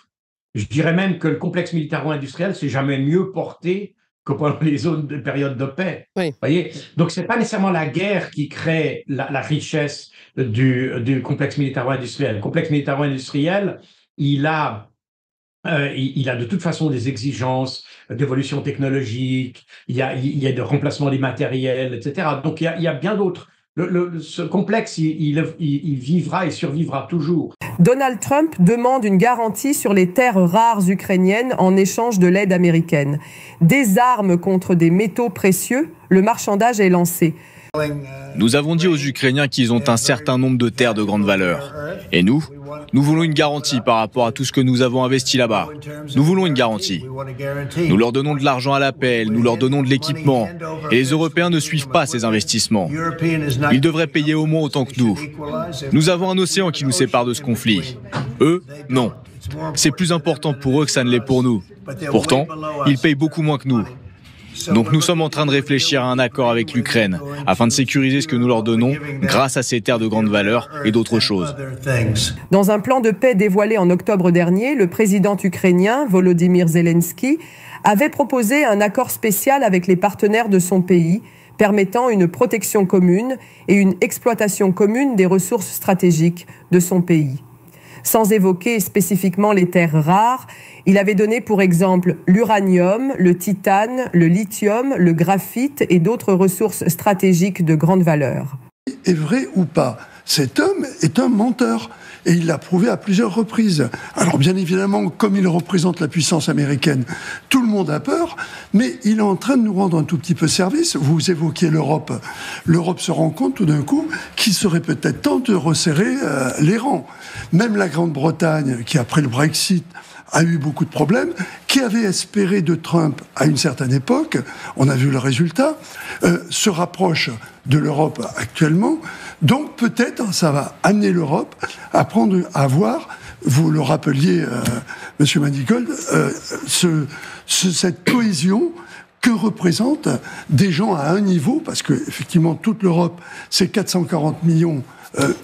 Je dirais même que le complexe militaro-industriel s'est jamais mieux porté que pendant les périodes de paix. Oui. Voyez. Donc, c'est pas nécessairement la guerre qui crée la richesse du complexe militaro-industriel. Le complexe militaro-industriel, il a de toute façon des exigences d'évolution technologique, il y a de remplacement des matériels, etc. Donc, il y a bien d'autres. Ce complexe, il vivra et survivra toujours. Donald Trump demande une garantie sur les terres rares ukrainiennes en échange de l'aide américaine. Des armes contre des métaux précieux, le marchandage est lancé. Nous avons dit aux Ukrainiens qu'ils ont un certain nombre de terres de grande valeur. Et nous voulons une garantie par rapport à tout ce que nous avons investi là-bas. Nous voulons une garantie. Nous leur donnons de l'argent à l'appel, nous leur donnons de l'équipement. Et les Européens ne suivent pas ces investissements. Ils devraient payer au moins autant que nous. Nous avons un océan qui nous sépare de ce conflit. Eux, non. C'est plus important pour eux que ça ne l'est pour nous. Pourtant, ils payent beaucoup moins que nous. Donc nous sommes en train de réfléchir à un accord avec l'Ukraine afin de sécuriser ce que nous leur donnons grâce à ces terres de grande valeur et d'autres choses. Dans un plan de paix dévoilé en octobre dernier, le président ukrainien Volodymyr Zelensky avait proposé un accord spécial avec les partenaires de son pays, permettant une protection commune et une exploitation commune des ressources stratégiques de son pays. Sans évoquer spécifiquement les terres rares, il avait donné pour exemple l'uranium, le titane, le lithium, le graphite et d'autres ressources stratégiques de grande valeur. Est vrai ou pas, cet homme est un menteur. Et il l'a prouvé à plusieurs reprises. Alors bien évidemment, comme il représente la puissance américaine, tout le monde a peur, mais il est en train de nous rendre un tout petit peu service. Vous évoquiez l'Europe. L'Europe se rend compte tout d'un coup qu'il serait peut-être temps de resserrer les rangs. Même la Grande-Bretagne, qui après le Brexit a eu beaucoup de problèmes, qui avait espéré de Trump à une certaine époque, on a vu le résultat, se rapproche de l'Europe actuellement. Donc peut-être ça va amener l'Europe à voir, vous le rappeliez, Monsieur Manigold, cette cohésion que représentent des gens à un niveau, parce que effectivement toute l'Europe c'est 440 millions,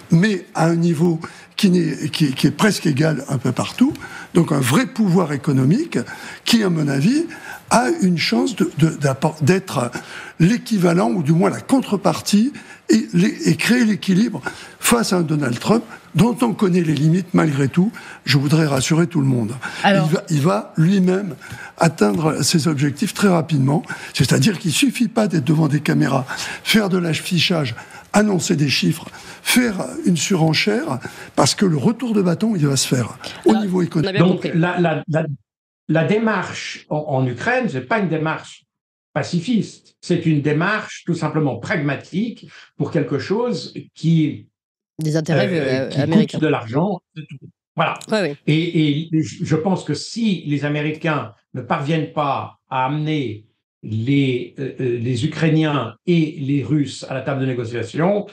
mais à un niveau qui est presque égal un peu partout. Donc un vrai pouvoir économique qui, à mon avis, a une chance d'être l'équivalent, ou du moins la contrepartie, et créer l'équilibre face à un Donald Trump dont on connaît les limites malgré tout. Je voudrais rassurer tout le monde. Alors, il va lui-même atteindre ses objectifs très rapidement. C'est-à-dire qu'il ne suffit pas d'être devant des caméras, faire de l'affichage, annoncer des chiffres, faire une surenchère, parce que le retour de bâton, il va se faire au niveau économique. Donc la démarche en Ukraine, ce n'est pas une démarche pacifiste, c'est une démarche tout simplement pragmatique pour quelque chose qui des intérêts américains, coûte de l'argent. Voilà. Ouais, oui. Et je pense que si les Américains ne parviennent pas à amener les Ukrainiens et les Russes à la table de négociation,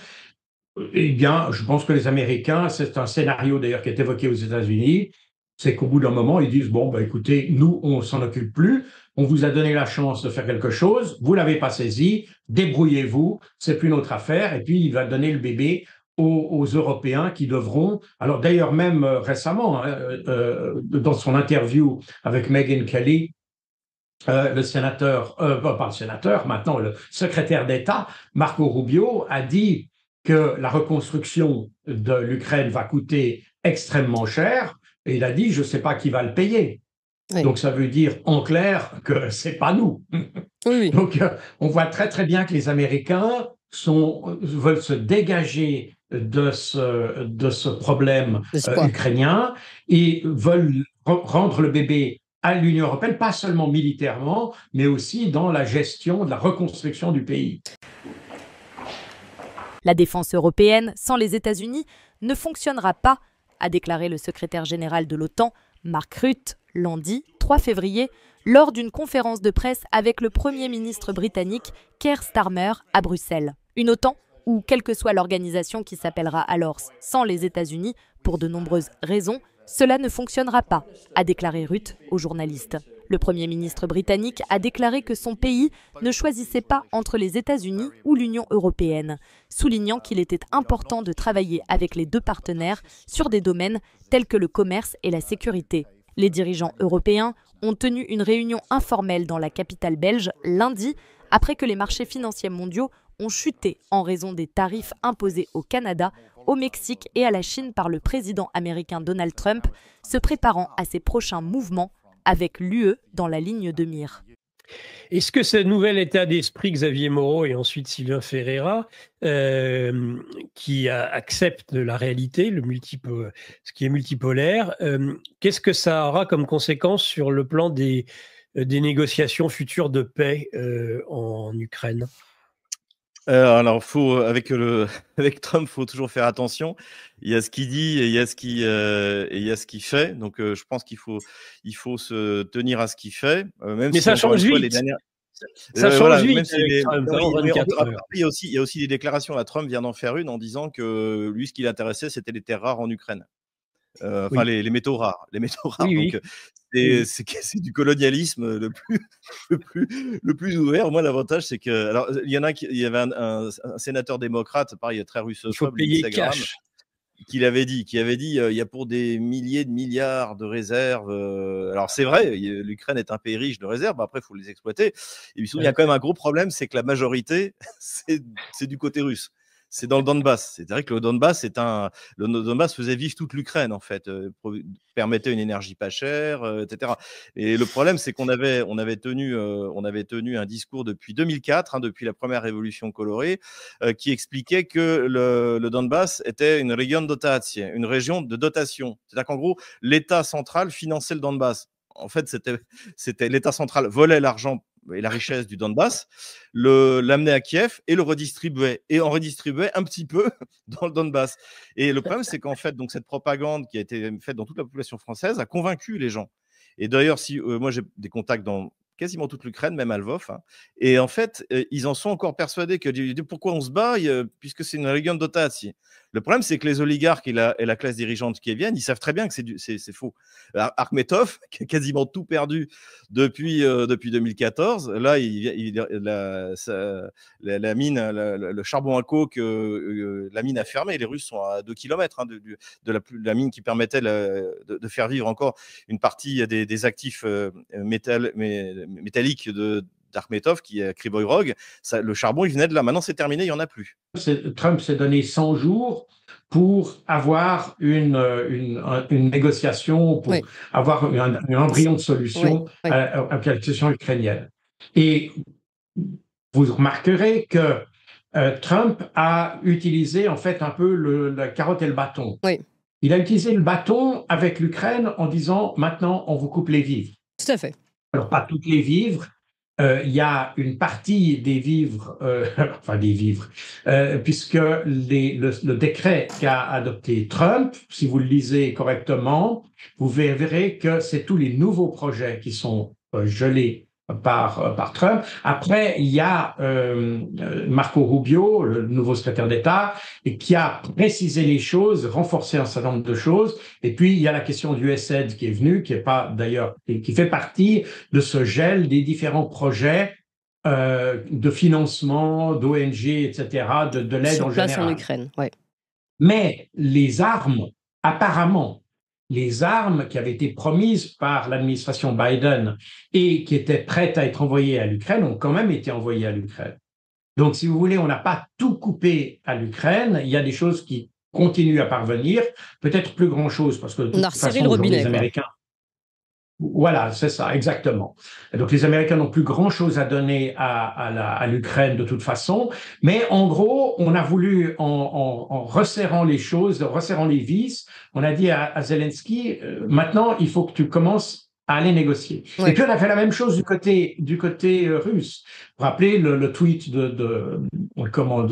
eh bien, je pense que les Américains, c'est un scénario d'ailleurs qui est évoqué aux États-Unis, c'est qu'au bout d'un moment, ils disent, bon, bah, écoutez, nous, on s'en occupe plus, on vous a donné la chance de faire quelque chose, vous l'avez pas saisi, débrouillez-vous, c'est plus notre affaire, et puis il va donner le bébé aux Européens qui devront, alors d'ailleurs même récemment, dans son interview avec Megyn Kelly, le sénateur, pas le sénateur, maintenant le secrétaire d'État, Marco Rubio, a dit que la reconstruction de l'Ukraine va coûter extrêmement cher, et il a dit, je ne sais pas qui va le payer. Oui. Donc ça veut dire en clair que c'est pas nous. Oui. Donc on voit très très bien que les Américains veulent se dégager de ce problème ukrainien et veulent rendre le bébé à l'Union européenne, pas seulement militairement, mais aussi dans la gestion de la reconstruction du pays. La défense européenne, sans les États-Unis, ne fonctionnera pas, a déclaré le secrétaire général de l'OTAN, Mark Rutte, lundi 3 février, lors d'une conférence de presse avec le Premier ministre britannique Keir Starmer à Bruxelles. Une OTAN ou quelle que soit l'organisation qui s'appellera alors sans les États-Unis, pour de nombreuses raisons, cela ne fonctionnera pas, a déclaré Rutte aux journalistes. Le Premier ministre britannique a déclaré que son pays ne choisissait pas entre les États-Unis ou l'Union européenne, soulignant qu'il était important de travailler avec les deux partenaires sur des domaines tels que le commerce et la sécurité. Les dirigeants européens ont tenu une réunion informelle dans la capitale belge lundi, après que les marchés financiers mondiaux ont chuté en raison des tarifs imposés au Canada, au Mexique et à la Chine par le président américain Donald Trump, se préparant à ses prochains mouvements avec l'UE dans la ligne de mire. Est-ce que ce nouvel état d'esprit, Xavier Moreau et ensuite Sylvain Ferreira, qui accepte la réalité, ce qui est multipolaire, qu'est-ce que ça aura comme conséquence sur le plan des négociations futures de paix en Ukraine ? Alors, avec Trump, faut toujours faire attention. Il y a ce qu'il dit et il y a ce qu'il fait. Donc, je pense qu'il faut se tenir à ce qu'il fait. Même mais si, ça change vite. Ça change vite. Il y a aussi des déclarations. Là, Trump vient d'en faire une en disant que lui, ce qui l'intéressait, c'était les terres rares en Ukraine. Enfin, oui. les métaux rares. Les métaux rares. Oui, donc, c'est du colonialisme le plus ouvert. Moi, l'avantage, c'est que, alors, il y avait un sénateur démocrate, pareil, très russophobe, qui avait dit, il y a pour des milliers de milliards de réserves. Alors, c'est vrai, l'Ukraine est un pays riche de réserves. Après, il faut les exploiter. Et puis, il y a quand même un gros problème, c'est que la majorité, c'est du côté russe. C'est dans le Donbass. C'est-à-dire que le Donbass faisait vivre toute l'Ukraine, en fait, permettait une énergie pas chère, etc. Et le problème, c'est qu'on avait tenu un discours depuis 2004, depuis la première révolution colorée, qui expliquait que le Donbass était une région de dotation. C'est-à-dire qu'en gros, l'État central finançait le Donbass. En fait, c'était l'État central volait l'argent et la richesse du Donbass, l'amenait à Kiev et le redistribuait. Et on redistribuait un petit peu dans le Donbass. Et le problème, c'est qu'en fait, donc, cette propagande qui a été faite dans toute la population française a convaincu les gens. Et d'ailleurs, moi, j'ai des contacts dans quasiment toute l'Ukraine, même à Lvov. Et en fait, ils en sont encore persuadés que pourquoi on se bat, puisque c'est une région de dotation. Le problème, c'est que les oligarques et la classe dirigeante qui viennent, ils savent très bien que c'est faux. Akhmetov, qui a quasiment tout perdu depuis 2014, là, la mine, le charbon à coke, la mine a fermé. Les Russes sont à 2 km de la mine qui permettait de faire vivre encore une partie des actifs métalliques d'Akhmetov, qui est Kryvyi Rog. Le charbon, il venait de là. Maintenant, c'est terminé, il n'y en a plus. Trump s'est donné 100 jours pour avoir une négociation, pour avoir un embryon de solution à la question ukrainienne. Et vous remarquerez que Trump a utilisé en fait un peu la carotte et le bâton. Oui. Il a utilisé le bâton avec l'Ukraine en disant « maintenant, on vous coupe les vivres ». Tout à fait. Alors, pas toutes les vivres. Il y a une partie des vivres, puisque le décret qu'a adopté Trump, si vous le lisez correctement, vous verrez que c'est tous les nouveaux projets qui sont gelés par Trump. Après, il y a Marco Rubio, le nouveau secrétaire d'État, et qui a précisé les choses, renforcé un certain nombre de choses. Et puis, il y a la question du USAID qui est venue, qui fait partie de ce gel des différents projets de financement, d'ONG, etc., de l'aide en général. En Ukraine, ouais. Mais les armes, apparemment, les armes qui avaient été promises par l'administration Biden et qui étaient prêtes à être envoyées à l'Ukraine ont quand même été envoyées à l'Ukraine. Donc, si vous voulez, on n'a pas tout coupé à l'Ukraine. Il y a des choses qui continuent à parvenir, peut-être plus grand-chose, parce que de toute façon, les Américains... Voilà, c'est ça, exactement. Et donc, les Américains n'ont plus grand-chose à donner à l'Ukraine de toute façon. Mais en gros, on a voulu, en resserrant les choses, en resserrant les vis, on a dit à Zelensky, maintenant, il faut que tu commences à aller négocier. Ouais. Et puis, on a fait la même chose du côté russe. Vous vous rappelez le tweet de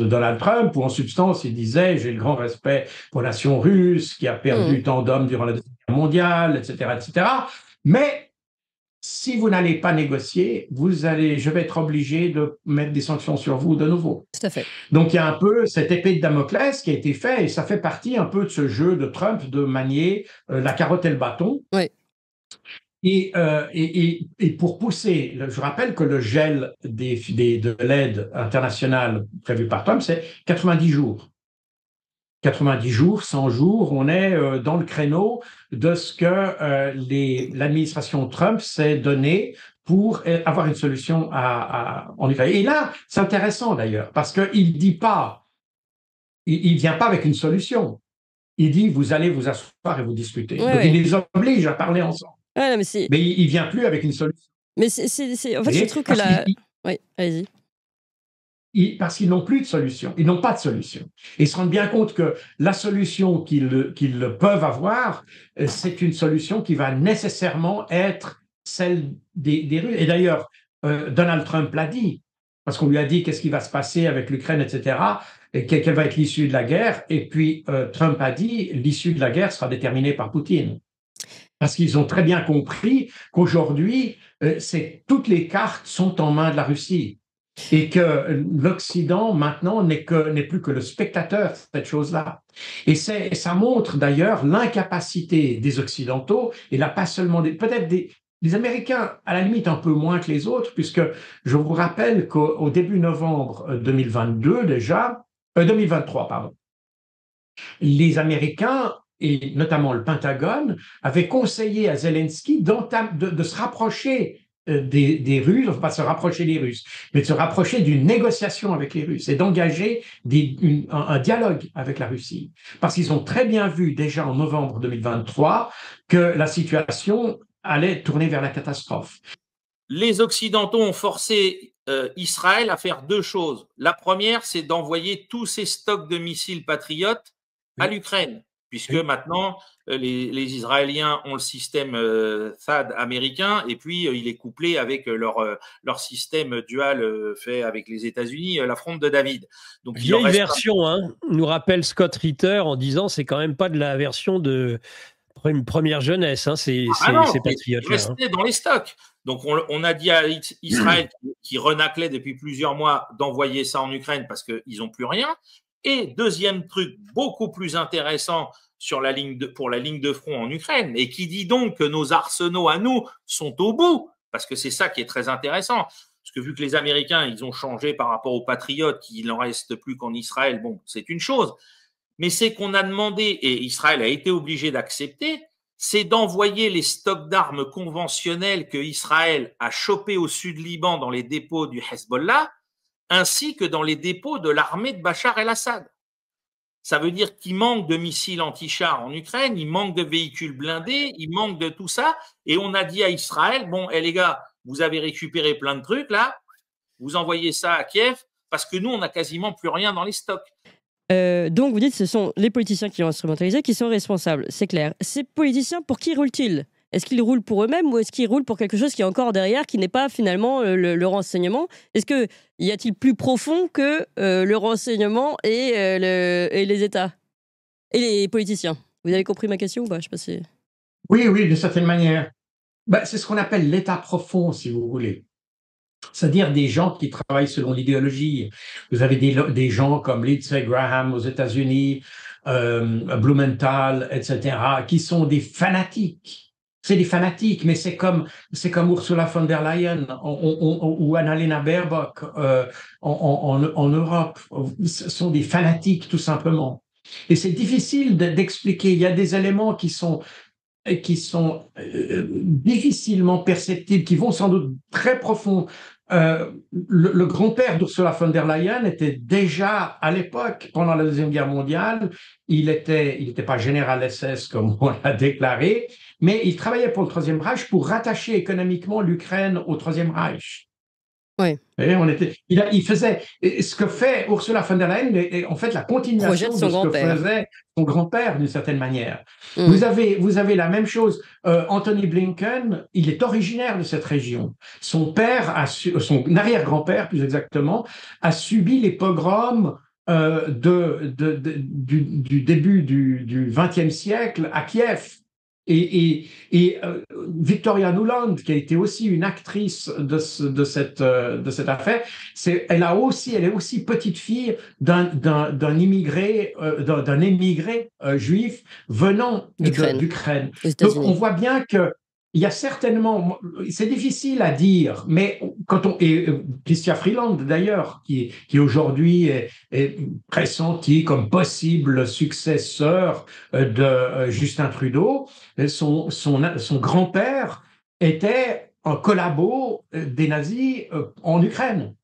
Donald Trump, où en substance, il disait « J'ai le grand respect pour la nation russe, qui a perdu tant d'hommes durant la Deuxième Guerre mondiale, etc., etc. » Mais si vous n'allez pas négocier, je vais être obligé de mettre des sanctions sur vous de nouveau. Tout à fait. Donc, il y a un peu cette épée de Damoclès qui a été faite, et ça fait partie un peu de ce jeu de Trump de manier la carotte et le bâton. Oui. Et pour pousser, je rappelle que le gel de l'aide internationale prévu par Trump, c'est 90 jours. 90 jours, 100 jours, on est dans le créneau de ce que l'administration Trump s'est donné pour avoir une solution en Ukraine. Et là, c'est intéressant d'ailleurs, parce qu'il dit pas, il vient pas avec une solution. Il dit, vous allez vous asseoir et vous discuter. Ouais, donc, il les oblige à parler ensemble. Ouais, non, mais il vient plus avec une solution. Mais en fait, je trouve que oui, allez-y. Parce qu'ils n'ont plus de solution, ils n'ont pas de solution. Et ils se rendent bien compte que la solution qu'ils peuvent avoir, c'est une solution qui va nécessairement être celle des Russes. Et d'ailleurs, Donald Trump l'a dit, parce qu'on lui a dit qu'est-ce qui va se passer avec l'Ukraine, etc., et quelle va être l'issue de la guerre. Et puis, Trump a dit l'issue de la guerre sera déterminée par Poutine. Parce qu'ils ont très bien compris qu'aujourd'hui, toutes les cartes sont en main de la Russie. Et que l'Occident, maintenant, n'est plus que le spectateur de cette chose-là. Et ça montre d'ailleurs l'incapacité des Occidentaux, et là pas seulement peut-être des Américains, à la limite un peu moins que les autres, puisque je vous rappelle qu'au début novembre 2023, pardon, les Américains, et notamment le Pentagone, avaient conseillé à Zelensky de se rapprocher des Russes, enfin pas se rapprocher des Russes, mais de se rapprocher d'une négociation avec les Russes et d'engager un dialogue avec la Russie. Parce qu'ils ont très bien vu déjà en novembre 2023 que la situation allait tourner vers la catastrophe. Les Occidentaux ont forcé Israël à faire deux choses. La première, c'est d'envoyer tous ses stocks de missiles patriotes à l'Ukraine, puisque maintenant, les Israéliens ont le système THAAD américain, et puis il est couplé avec leur système dual fait avec les États-Unis, la fronde de David. Donc, vieille version, nous rappelle Scott Ritter en disant c'est quand même pas de la version de première jeunesse, ces patriotes-là. Ils restaient dans les stocks. Donc on a dit à Israël, qui renaclait depuis plusieurs mois, d'envoyer ça en Ukraine parce qu'ils n'ont plus rien. Et deuxième truc beaucoup plus intéressant pour la ligne de front en Ukraine, et qui dit donc que nos arsenaux à nous sont au bout, parce que c'est ça qui est très intéressant. Parce que vu que les Américains, ils ont changé par rapport aux patriotes, qu'il n'en reste plus qu'en Israël, bon, c'est une chose. Mais c'est qu'on a demandé, et Israël a été obligé d'accepter, c'est d'envoyer les stocks d'armes conventionnels que Israël a chopés au sud Liban dans les dépôts du Hezbollah, ainsi que dans les dépôts de l'armée de Bachar el-Assad. Ça veut dire qu'il manque de missiles anti-chars en Ukraine, il manque de véhicules blindés, il manque de tout ça. Et on a dit à Israël, bon, les gars, vous avez récupéré plein de trucs là, vous envoyez ça à Kiev, parce que nous, on n'a quasiment plus rien dans les stocks. Donc vous dites que ce sont les politiciens qui ont instrumentalisé qui sont responsables, c'est clair. Ces politiciens, pour qui roulent-ils ? Est-ce qu'ils roulent pour eux-mêmes ou est-ce qu'ils roulent pour quelque chose qui est encore derrière, qui n'est pas finalement le renseignement ? Y a-t-il plus profond que le renseignement et les États et les politiciens ? Vous avez compris ma question ou pas ? Je sais pas si... Oui, d'une certaine manière. C'est ce qu'on appelle l'État profond, si vous voulez. C'est-à-dire des gens qui travaillent selon l'idéologie. Vous avez des gens comme Lindsey Graham aux États-Unis, Blumenthal, etc., qui sont des fanatiques. C'est des fanatiques, mais c'est comme Ursula von der Leyen ou Annalena Baerbock en Europe. Ce sont des fanatiques, tout simplement. Et c'est difficile d'expliquer. Il y a des éléments qui sont difficilement perceptibles, qui vont sans doute très profond. Le grand-père d'Ursula von der Leyen était déjà, à l'époque, pendant la Deuxième Guerre mondiale, il était pas général SS comme on l'a déclaré, mais il travaillait pour le Troisième Reich pour rattacher économiquement l'Ukraine au Troisième Reich. Oui. Il faisait ce que fait Ursula von der Leyen, en fait la continuation de ce que faisait son grand-père d'une certaine manière. Vous avez la même chose. Anthony Blinken, il est originaire de cette région. Son arrière-grand-père, plus exactement, a subi les pogroms du début du XXe siècle à Kiev. Victoria Nuland, qui a été aussi une actrice de cette affaire, elle est aussi petite fille d'un émigré juif venant d'Ukraine. Donc on voit bien que il y a certainement, c'est difficile à dire, mais Chrystia Freeland d'ailleurs, qui aujourd'hui est pressenti comme possible successeur de Justin Trudeau, son grand-père était un collabo des nazis en Ukraine.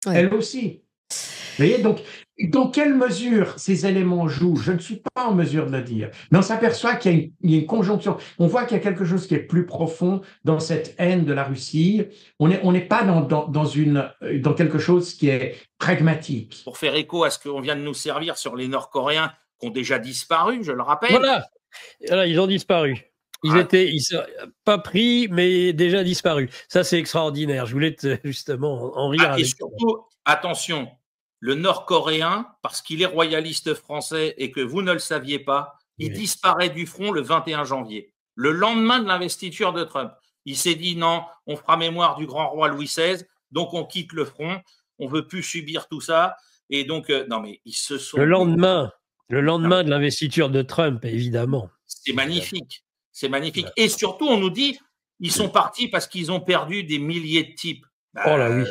Ouais. Elle aussi. Vous voyez, donc, dans quelle mesure ces éléments jouent, je ne suis pas en mesure de le dire. Mais on s'aperçoit qu'il y a une conjonction. On voit qu'il y a quelque chose qui est plus profond dans cette haine de la Russie. On n'est pas dans quelque chose qui est pragmatique. Pour faire écho à ce qu'on vient de nous servir sur les Nord-Coréens qui ont déjà disparu, je le rappelle. Voilà, ils ont disparu. Ils sont pas pris, mais déjà disparus. Ça, c'est extraordinaire. Je voulais justement en rire. Et surtout, attention, le Nord-Coréen, parce qu'il est royaliste français et que vous ne le saviez pas, il disparaît du front le 21 janvier, le lendemain de l'investiture de Trump. Il s'est dit non, on fera mémoire du grand roi Louis XVI, donc on quitte le front, on veut plus subir tout ça. Et donc, non mais ils se sont… Le lendemain de l'investiture de Trump, évidemment. C'est magnifique, c'est magnifique. Et surtout, on nous dit, ils sont partis parce qu'ils ont perdu des milliers de types. Oh là oui.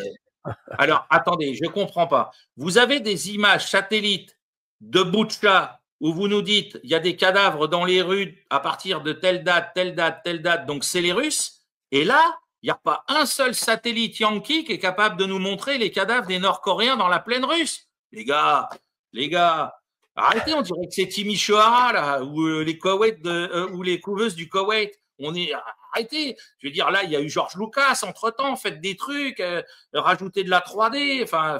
Alors, attendez, je ne comprends pas. Vous avez des images satellites de Boutcha où vous nous dites il y a des cadavres dans les rues à partir de telle date, telle date, telle date, donc c'est les Russes. Et là, il n'y a pas un seul satellite Yankee qui est capable de nous montrer les cadavres des Nord-Coréens dans la plaine russe. Les gars, arrêtez, on dirait que c'est Timisoara, là, ou les couveuses du Koweït. Arrêtez. Je veux dire, là, il y a eu George Lucas, entre-temps, faites des trucs, rajoutez de la 3D, enfin…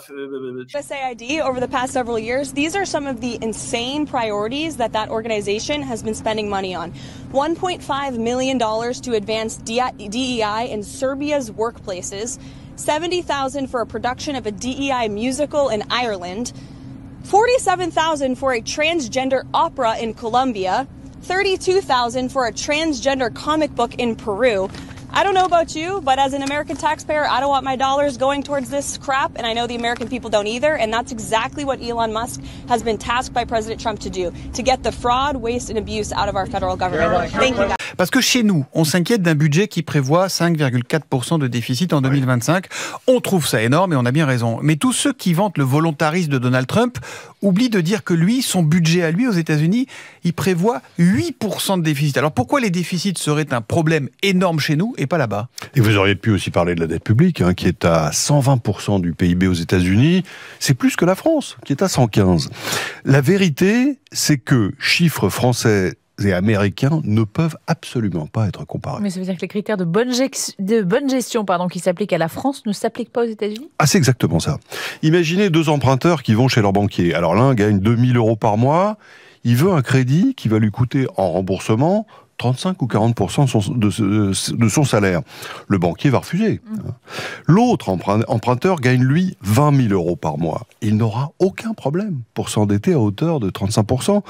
USAID, over the past several years, these are some of the insane priorities that organization has been spending money on. $1.5 million to advance DEI in Serbia's workplaces, $70,000 for a production of a DEI musical in Ireland, $47,000 for a transgender opera in Colombia, $32,000 for a transgender comic book in Peru. I don't know about you, but as an American taxpayer, I don't want my dollars going towards this crap, and I know the American people don't either, and that's exactly what Elon Musk has been tasked by President Trump to do, to get the fraud, waste, and abuse out of our federal government. Thank you, guys. Parce que chez nous, on s'inquiète d'un budget qui prévoit 5,4% de déficit en 2025. On trouve ça énorme et on a bien raison. Mais tous ceux qui vantent le volontarisme de Donald Trump oublient de dire que lui, son budget à lui aux États-Unis, il prévoit 8% de déficit. Alors pourquoi les déficits seraient un problème énorme chez nous et pas là-bas? Et vous auriez pu aussi parler de la dette publique, qui est à 120% du PIB aux États-Unis. C'est plus que la France, qui est à 115%. La vérité, c'est que chiffres français et américains ne peuvent absolument pas être comparés. Mais ça veut dire que les critères de bonne gestion qui s'appliquent à la France ne s'appliquent pas aux États-Unis? Ah, c'est exactement ça. Imaginez deux emprunteurs qui vont chez leur banquier. Alors l'un gagne 2 000 € par mois, il veut un crédit qui va lui coûter en remboursement 35 ou 40% de son salaire. Le banquier va refuser. L'autre emprunteur gagne, lui, 20 000 € par mois. Il n'aura aucun problème pour s'endetter à hauteur de 35%,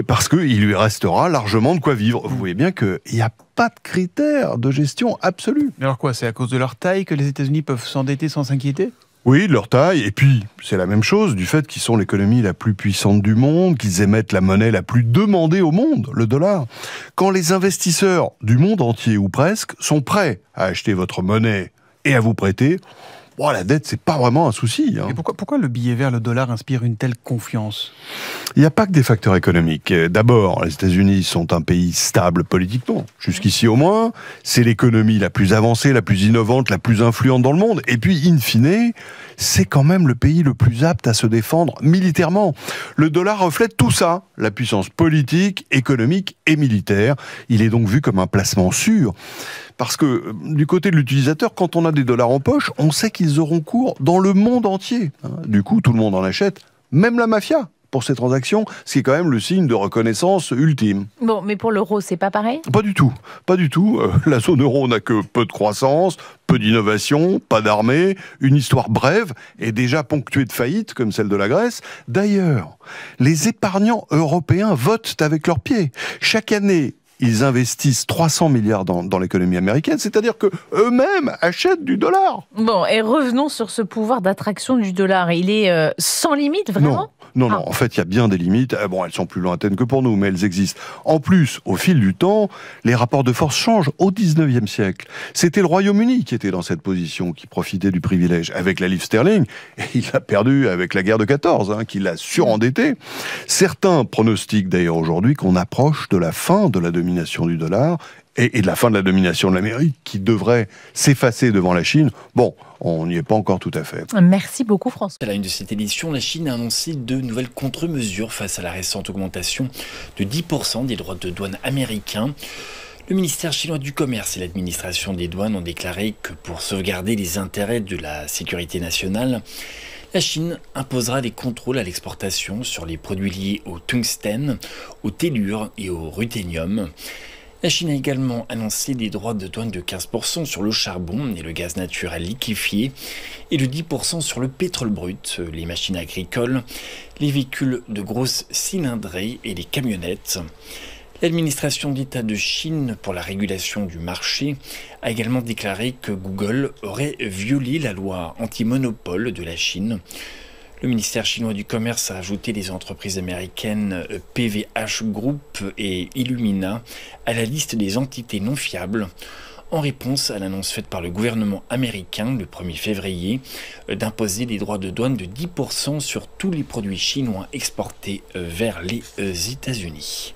parce qu'il lui restera largement de quoi vivre. Vous voyez bien qu'il n'y a pas de critères de gestion absolue. Mais alors quoi, c'est à cause de leur taille que les États-Unis peuvent s'endetter sans s'inquiéter ? Oui, de leur taille, et puis c'est la même chose du fait qu'ils sont l'économie la plus puissante du monde, qu'ils émettent la monnaie la plus demandée au monde, le dollar. Quand les investisseurs du monde entier, ou presque, sont prêts à acheter votre monnaie et à vous prêter, la dette, c'est pas vraiment un souci. Et pourquoi le billet vert, le dollar, inspire une telle confiance? Il n'y a pas que des facteurs économiques. D'abord, les États-Unis sont un pays stable politiquement. Jusqu'ici au moins, c'est l'économie la plus avancée, la plus innovante, la plus influente dans le monde. Et puis, in fine, c'est quand même le pays le plus apte à se défendre militairement. Le dollar reflète tout ça, la puissance politique, économique et militaire. Il est donc vu comme un placement sûr. Parce que du côté de l'utilisateur, quand on a des dollars en poche, on sait qu'ils auront cours dans le monde entier. Du coup, tout le monde en achète, même la mafia, pour ces transactions, ce qui est quand même le signe de reconnaissance ultime. Bon, mais pour l'euro, c'est pas pareil ? Pas du tout. Pas du tout. La zone euro n'a que peu de croissance, peu d'innovation, pas d'armée, une histoire brève et déjà ponctuée de faillites comme celle de la Grèce. D'ailleurs, les épargnants européens votent avec leurs pieds. Chaque année, ils investissent 300 milliards dans l'économie américaine, c'est-à-dire que eux-mêmes achètent du dollar. Bon, et revenons sur ce pouvoir d'attraction du dollar. Il est sans limite, vraiment ? Non, en fait, il y a bien des limites. Bon, elles sont plus lointaines que pour nous, mais elles existent. En plus, au fil du temps, les rapports de force changent. Au 19e siècle, c'était le Royaume-Uni qui était dans cette position, qui profitait du privilège. Avec la livre sterling, et il a perdu avec la guerre de 14, qui l'a surendetté. Certains pronostiquent d'ailleurs aujourd'hui qu'on approche de la fin de la domination du dollar, et de la fin de la domination de l'Amérique, qui devrait s'effacer devant la Chine. Bon, on n'y est pas encore tout à fait. Merci beaucoup, François. À la une de cette édition, la Chine a annoncé de nouvelles contre-mesures face à la récente augmentation de 10% des droits de douane américains. Le ministère chinois du Commerce et l'administration des douanes ont déclaré que pour sauvegarder les intérêts de la sécurité nationale, la Chine imposera des contrôles à l'exportation sur les produits liés au tungstène, au tellure et au ruthénium. La Chine a également annoncé des droits de douane de 15% sur le charbon et le gaz naturel liquéfié et de 10% sur le pétrole brut, les machines agricoles, les véhicules de grosse cylindrée et les camionnettes. L'administration d'État de Chine pour la régulation du marché a également déclaré que Google aurait violé la loi anti-monopole de la Chine. Le ministère chinois du Commerce a ajouté les entreprises américaines PVH Group et Illumina à la liste des entités non fiables, en réponse à l'annonce faite par le gouvernement américain le 1er février d'imposer des droits de douane de 10% sur tous les produits chinois exportés vers les États-Unis.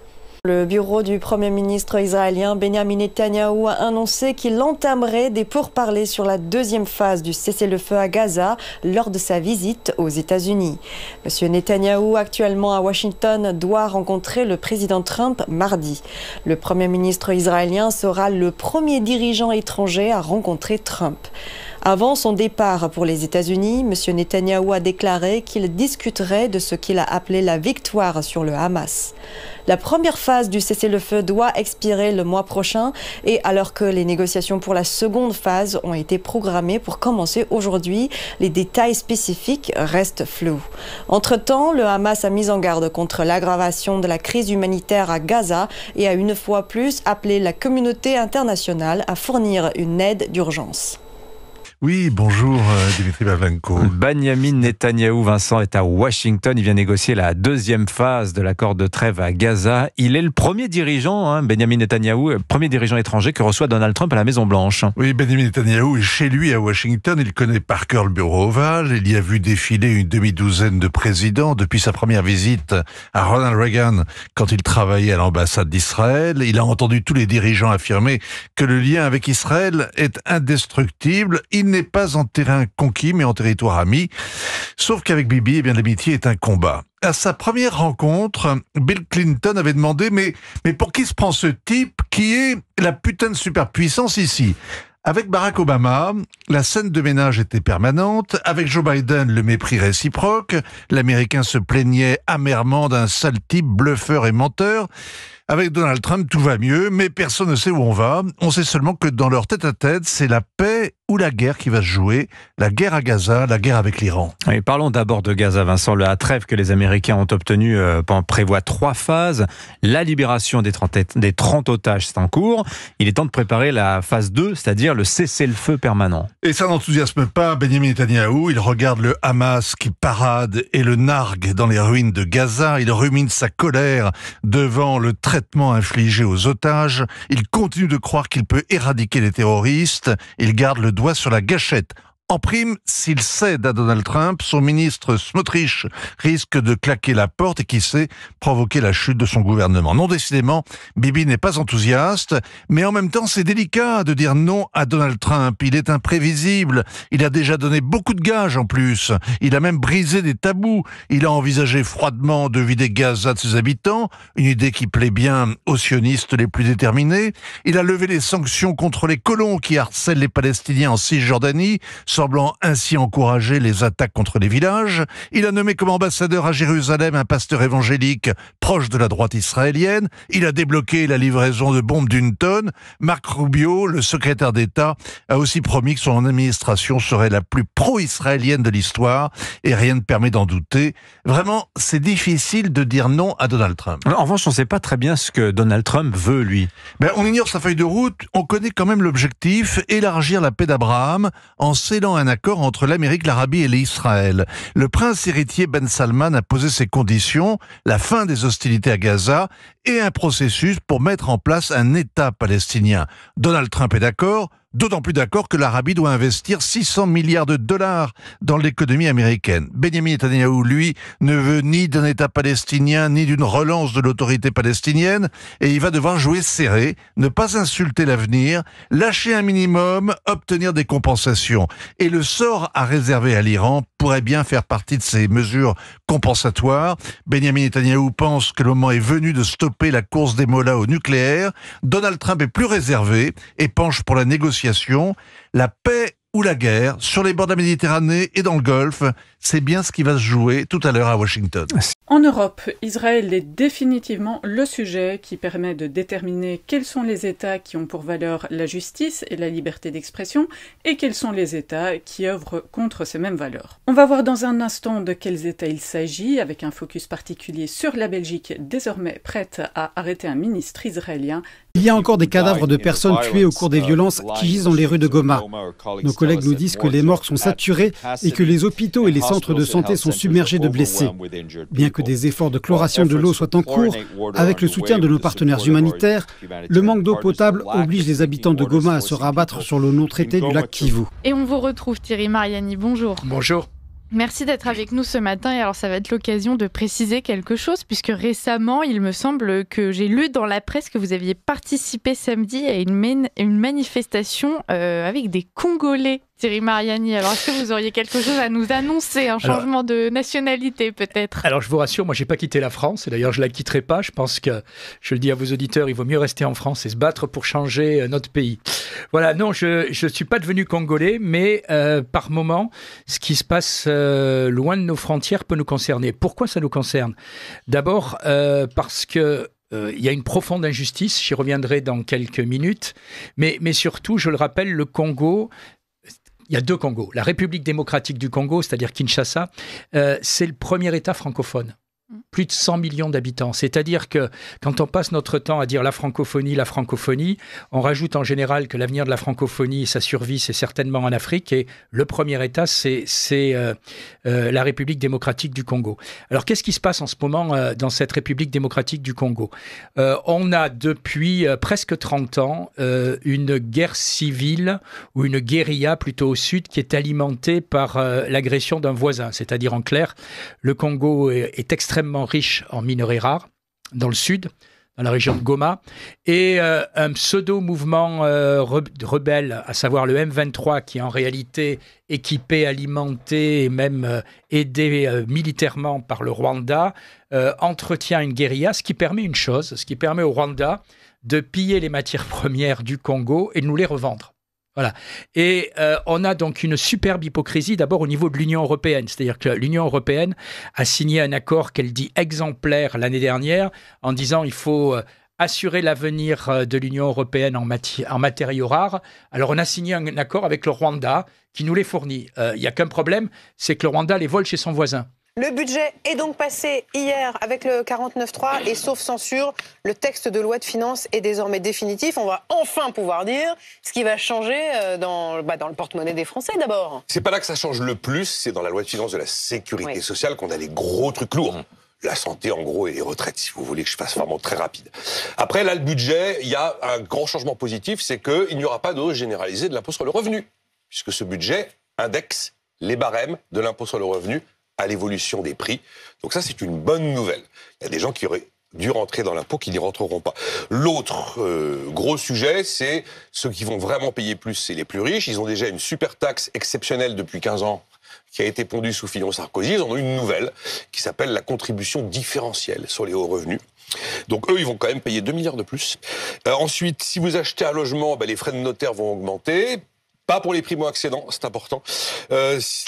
Le bureau du Premier ministre israélien Benjamin Netanyahou a annoncé qu'il entamerait des pourparlers sur la deuxième phase du cessez-le-feu à Gaza lors de sa visite aux États-Unis. Monsieur Netanyahou, actuellement à Washington, doit rencontrer le président Trump mardi. Le Premier ministre israélien sera le premier dirigeant étranger à rencontrer Trump. Avant son départ pour les États-Unis, M. Netanyahou a déclaré qu'il discuterait de ce qu'il a appelé la victoire sur le Hamas. La première phase du cessez-le-feu doit expirer le mois prochain et alors que les négociations pour la seconde phase ont été programmées pour commencer aujourd'hui, les détails spécifiques restent flous. Entre-temps, le Hamas a mis en garde contre l'aggravation de la crise humanitaire à Gaza et a une fois plus appelé la communauté internationale à fournir une aide d'urgence. Oui, bonjour Dimitri Pavlenko. Benjamin Netanyahou, Vincent, est à Washington. Il vient négocier la deuxième phase de l'accord de trêve à Gaza. Il est le premier dirigeant, Benjamin Netanyahou, premier dirigeant étranger que reçoit Donald Trump à la Maison-Blanche. Oui, Benjamin Netanyahou est chez lui à Washington. Il connaît par cœur le bureau ovale. Il y a vu défiler une demi-douzaine de présidents depuis sa première visite à Ronald Reagan quand il travaillait à l'ambassade d'Israël. Il a entendu tous les dirigeants affirmer que le lien avec Israël est indestructible. Il n'est pas en terrain conquis, mais en territoire ami. Sauf qu'avec Bibi, l'amitié est un combat. À sa première rencontre, Bill Clinton avait demandé « Mais pour qui se prend ce type qui est la putain de superpuissance ici ?» Avec Barack Obama, la scène de ménage était permanente. Avec Joe Biden, le mépris réciproque. L'Américain se plaignait amèrement d'un sale type bluffeur et menteur. Avec Donald Trump, tout va mieux, mais personne ne sait où on va. On sait seulement que dans leur tête-à-tête, c'est la paix ou la guerre qui va se jouer. La guerre à Gaza, la guerre avec l'Iran. Et parlons d'abord de Gaza, Vincent. La trêve que les Américains ont obtenue prévoit 3 phases. La libération des 30 otages, c'est en cours. Il est temps de préparer la phase 2, c'est-à-dire le cessez-le-feu permanent. Et ça n'enthousiasme pas Benjamin Netanyahou. Il regarde le Hamas qui parade et le nargue dans les ruines de Gaza. Il rumine sa colère devant le traitement infligé aux otages. Il continue de croire qu'il peut éradiquer les terroristes. Il garde le doigt sur la gâchette. En prime, s'il cède à Donald Trump, son ministre Smotrich risque de claquer la porte et qui sait, provoquer la chute de son gouvernement. Non, décidément, Bibi n'est pas enthousiaste, mais en même temps, c'est délicat de dire non à Donald Trump. Il est imprévisible. Il a déjà donné beaucoup de gages en plus. Il a même brisé des tabous. Il a envisagé froidement de vider Gaza de ses habitants, une idée qui plaît bien aux sionistes les plus déterminés. Il a levé les sanctions contre les colons qui harcèlent les Palestiniens en Cisjordanie, semblant ainsi encourager les attaques contre les villages. Il a nommé comme ambassadeur à Jérusalem un pasteur évangélique proche de la droite israélienne. Il a débloqué la livraison de bombes d'1 tonne. Marc Rubio, le secrétaire d'État, a aussi promis que son administration serait la plus pro-israélienne de l'histoire, et rien ne permet d'en douter. Vraiment, c'est difficile de dire non à Donald Trump. En revanche, on ne sait pas très bien ce que Donald Trump veut, lui. On ignore sa feuille de route, on connaît quand même l'objectif, élargir la paix d'Abraham en scellant un accord entre l'Amérique, l'Arabie et l'Israël. Le prince héritier Ben Salman a posé ses conditions, la fin des hostilités à Gaza et un processus pour mettre en place un État palestinien. Donald Trump est d'accord, d'autant plus d'accord que l'Arabie doit investir 600 milliards de dollars dans l'économie américaine. Benjamin Netanyahou, lui, ne veut ni d'un État palestinien, ni d'une relance de l'autorité palestinienne, et il va devoir jouer serré, ne pas insulter l'avenir, lâcher un minimum, obtenir des compensations. Et le sort à réserver à l'Iran pourrait bien faire partie de ces mesures compensatoires. Benjamin Netanyahou pense que le moment est venu de stopper la course des mollahs au nucléaire. Donald Trump est plus réservé et penche pour la négociation. La paix ou la guerre sur les bords de la Méditerranée et dans le Golfe, c'est bien ce qui va se jouer tout à l'heure à Washington. En Europe, Israël est définitivement le sujet qui permet de déterminer quels sont les États qui ont pour valeur la justice et la liberté d'expression et quels sont les États qui œuvrent contre ces mêmes valeurs. On va voir dans un instant de quels États il s'agit, avec un focus particulier sur la Belgique, désormais prête à arrêter un ministre israélien. Il y a encore des cadavres de personnes tuées au cours des violences qui gisent dans les rues de Goma. Nos collègues nous disent que les morgues sont saturées et que les hôpitaux et les centres de santé sont submergés de blessés. Bien que des efforts de chloration de l'eau soient en cours, avec le soutien de nos partenaires humanitaires, le manque d'eau potable oblige les habitants de Goma à se rabattre sur l'eau non traitée du lac Kivu. Et on vous retrouve Thierry Mariani, bonjour. Bonjour. Merci d'être avec nous ce matin. Et alors, ça va être l'occasion de préciser quelque chose, puisque récemment, il me semble que j'ai lu dans la presse que vous aviez participé samedi à une manifestation avec des Congolais. Thierry Mariani, alors est-ce que vous auriez quelque chose à nous annoncer, un changement de nationalité peut-être? Alors je vous rassure, moi j'ai pas quitté la France, et d'ailleurs je la quitterai pas. Je pense que, je le dis à vos auditeurs, il vaut mieux rester en France et se battre pour changer notre pays. Voilà, non, je suis pas devenu congolais, mais par moment, ce qui se passe loin de nos frontières peut nous concerner. Pourquoi ça nous concerne? D'abord parce que il y a une profonde injustice, j'y reviendrai dans quelques minutes, mais surtout, je le rappelle, le Congo... Il y a deux Congos. La République démocratique du Congo, c'est-à-dire Kinshasa, c'est le premier État francophone. Plus de 100 millions d'habitants. C'est-à-dire que quand on passe notre temps à dire la francophonie, on rajoute en général que l'avenir de la francophonie et sa survie, c'est certainement en Afrique. Et le premier État, c'est la République démocratique du Congo. Alors, qu'est-ce qui se passe en ce moment dans cette République démocratique du Congo? On a depuis presque 30 ans une guerre civile, ou une guérilla plutôt au sud, qui est alimentée par l'agression d'un voisin. C'est-à-dire, en clair, le Congo est extrêmement riche en minerais rares, dans le sud, dans la région de Goma, et un pseudo-mouvement rebelle, à savoir le M23, qui est en réalité équipé, alimenté et même aidé militairement par le Rwanda, entretient une guérilla, ce qui permet au Rwanda de piller les matières premières du Congo et de nous les revendre. Voilà. Et on a donc une superbe hypocrisie d'abord au niveau de l'Union européenne. C'est-à-dire que l'Union européenne a signé un accord qu'elle dit exemplaire l'année dernière en disant il faut assurer l'avenir de l'Union européenne en matériaux rares. Alors on a signé un accord avec le Rwanda qui nous les fournit. Il n'y a qu'un problème, c'est que le Rwanda les vole chez son voisin. Le budget est donc passé hier avec le 49.3 et sauf censure, le texte de loi de finances est désormais définitif. On va enfin pouvoir dire ce qui va changer dans le porte-monnaie des Français d'abord. C'est pas là que ça change le plus, c'est dans la loi de finances de la sécurité sociale qu'on a les gros trucs lourds. La santé, en gros, et les retraites, si vous voulez que je fasse vraiment très rapide. Après, là, le budget, il y a un grand changement positif, c'est qu'il n'y aura pas de hausse généralisée de l'impôt sur le revenu, puisque ce budget indexe les barèmes de l'impôt sur le revenu à l'évolution des prix. Donc ça, c'est une bonne nouvelle. Il y a des gens qui auraient dû rentrer dans l'impôt qui n'y rentreront pas. L'autre gros sujet, c'est ceux qui vont vraiment payer plus, c'est les plus riches. Ils ont déjà une super taxe exceptionnelle depuis 15 ans qui a été pondue sous Fillon-Sarkozy. Ils en ont une nouvelle qui s'appelle la contribution différentielle sur les hauts revenus. Donc eux, ils vont quand même payer 2 milliards de plus. Ensuite, si vous achetez un logement, les frais de notaire vont augmenter. Pas pour les primo-accédants, c'est important.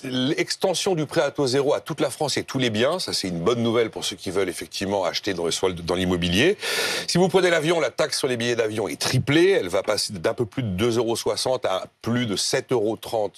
L'extension du prêt à taux zéro à toute la France et tous les biens, ça c'est une bonne nouvelle pour ceux qui veulent effectivement acheter dans l'immobilier. Si vous prenez l'avion, la taxe sur les billets d'avion est triplée. Elle va passer d'un peu plus de 2,60 € à plus de 7,30 €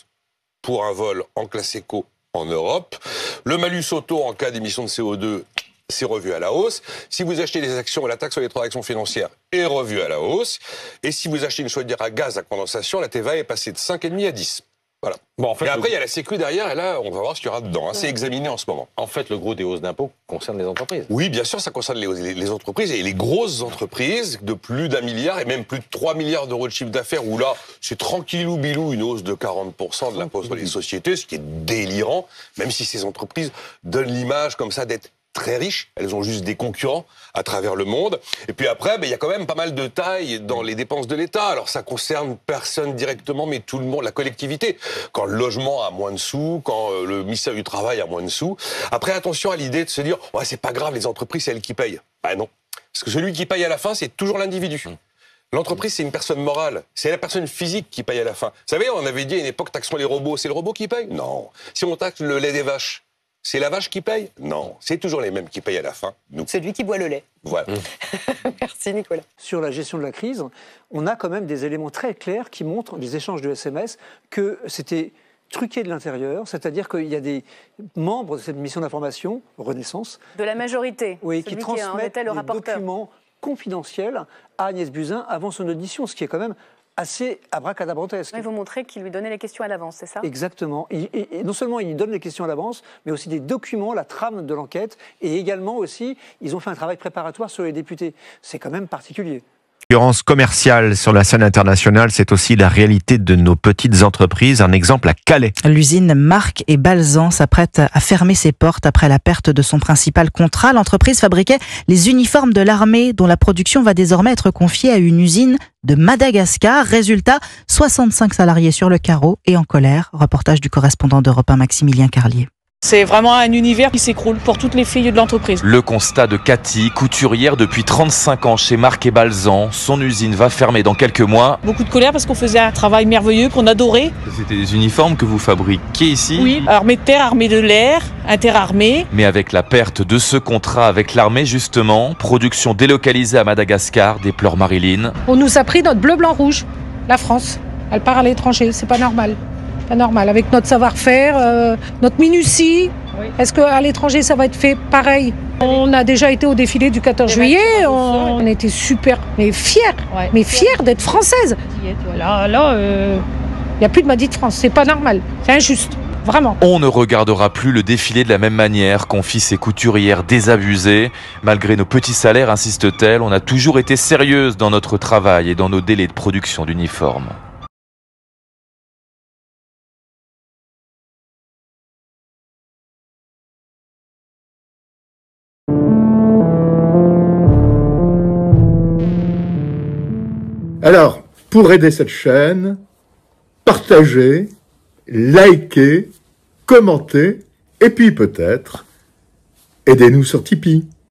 pour un vol en classe éco en Europe. Le malus auto en cas d'émission de CO2, c'est revu à la hausse. Si vous achetez des actions, la taxe sur les transactions financières est revue à la hausse. Et si vous achetez une chaudière à gaz à condensation, la TVA est passée de 5,5 à 10. Voilà. Bon, en fait, et après, il y a la Sécu derrière, et là, on va voir ce qu'il y aura dedans. Hein. C'est examiné en ce moment. En fait, le gros des hausses d'impôts concerne les entreprises. Oui, bien sûr, ça concerne les entreprises, et les grosses entreprises de plus d'1 milliard, et même plus de 3 milliards d'euros de chiffre d'affaires, où là, c'est tranquillou-bilou, une hausse de 40% de l'impôt sur les sociétés, ce qui est délirant, même si ces entreprises donnent l'image comme ça d'être très riches, elles ont juste des concurrents à travers le monde. Et puis après, il y a quand même pas mal de tailles dans les dépenses de l'État. Alors ça concerne personne directement, mais tout le monde, la collectivité. Quand le logement a moins de sous, quand le ministère du Travail a moins de sous. Après, attention à l'idée de se dire, ouais, c'est pas grave, les entreprises, c'est elles qui payent. Ben non. Parce que celui qui paye à la fin, c'est toujours l'individu. L'entreprise, c'est une personne morale. C'est la personne physique qui paye à la fin. Vous savez, on avait dit à une époque, taxons les robots. C'est le robot qui paye? Non. Si on taxe le lait des vaches, c'est la vache qui paye? Non, c'est toujours les mêmes qui payent à la fin, nous. C'est lui qui boit le lait. Voilà. Merci Nicolas. Sur la gestion de la crise, on a quand même des éléments très clairs qui montrent, des échanges de SMS, que c'était truqué de l'intérieur, c'est-à-dire qu'il y a des membres de cette mission d'information, Renaissance... De la majorité, oui, qui transmettent des documents confidentiels à Agnès Buzyn avant son audition, ce qui est quand même assez abracadabrantesque. Mais vous montrez qu'il lui donnait les questions à l'avance, c'est ça? Exactement. Et non seulement il lui donne les questions à l'avance, mais aussi des documents, la trame de l'enquête, et également aussi, ils ont fait un travail préparatoire sur les députés. C'est quand même particulier. Concurrence commerciale sur la scène internationale, c'est aussi la réalité de nos petites entreprises. Un exemple à Calais. L'usine Marc et Balzan s'apprête à fermer ses portes après la perte de son principal contrat. L'entreprise fabriquait les uniformes de l'armée dont la production va désormais être confiée à une usine de Madagascar. Résultat, 65 salariés sur le carreau et en colère. Reportage du correspondant d'Europe 1 Maximilien Carlier. C'est vraiment un univers qui s'écroule pour toutes les filles de l'entreprise. Le constat de Cathy, couturière depuis 35 ans chez Marc et Balzan. Son usine va fermer dans quelques mois. Beaucoup de colère parce qu'on faisait un travail merveilleux qu'on adorait. C'était des uniformes que vous fabriquiez ici? Oui, armée de terre, armée de l'air, interarmée. Mais avec la perte de ce contrat avec l'armée justement, production délocalisée à Madagascar, déplore Marilyn. On nous a pris notre bleu, blanc, rouge. La France, elle part à l'étranger, c'est pas normal. Pas normal, avec notre savoir-faire, notre minutie. Oui. Est-ce qu'à l'étranger, ça va être fait pareil? On a déjà été au défilé du 14 juillet, on était super, mais fiers, d'être française. Là, il n'y a plus de Madi de France, c'est pas normal, c'est injuste. Vraiment. On ne regardera plus le défilé de la même manière, confient ces couturières désabusées. Malgré nos petits salaires, insiste-t-elle, on a toujours été sérieuse dans notre travail et dans nos délais de production d'uniformes. Alors, pour aider cette chaîne, partagez, likez, commentez, et puis peut-être, aidez-nous sur Tipeee.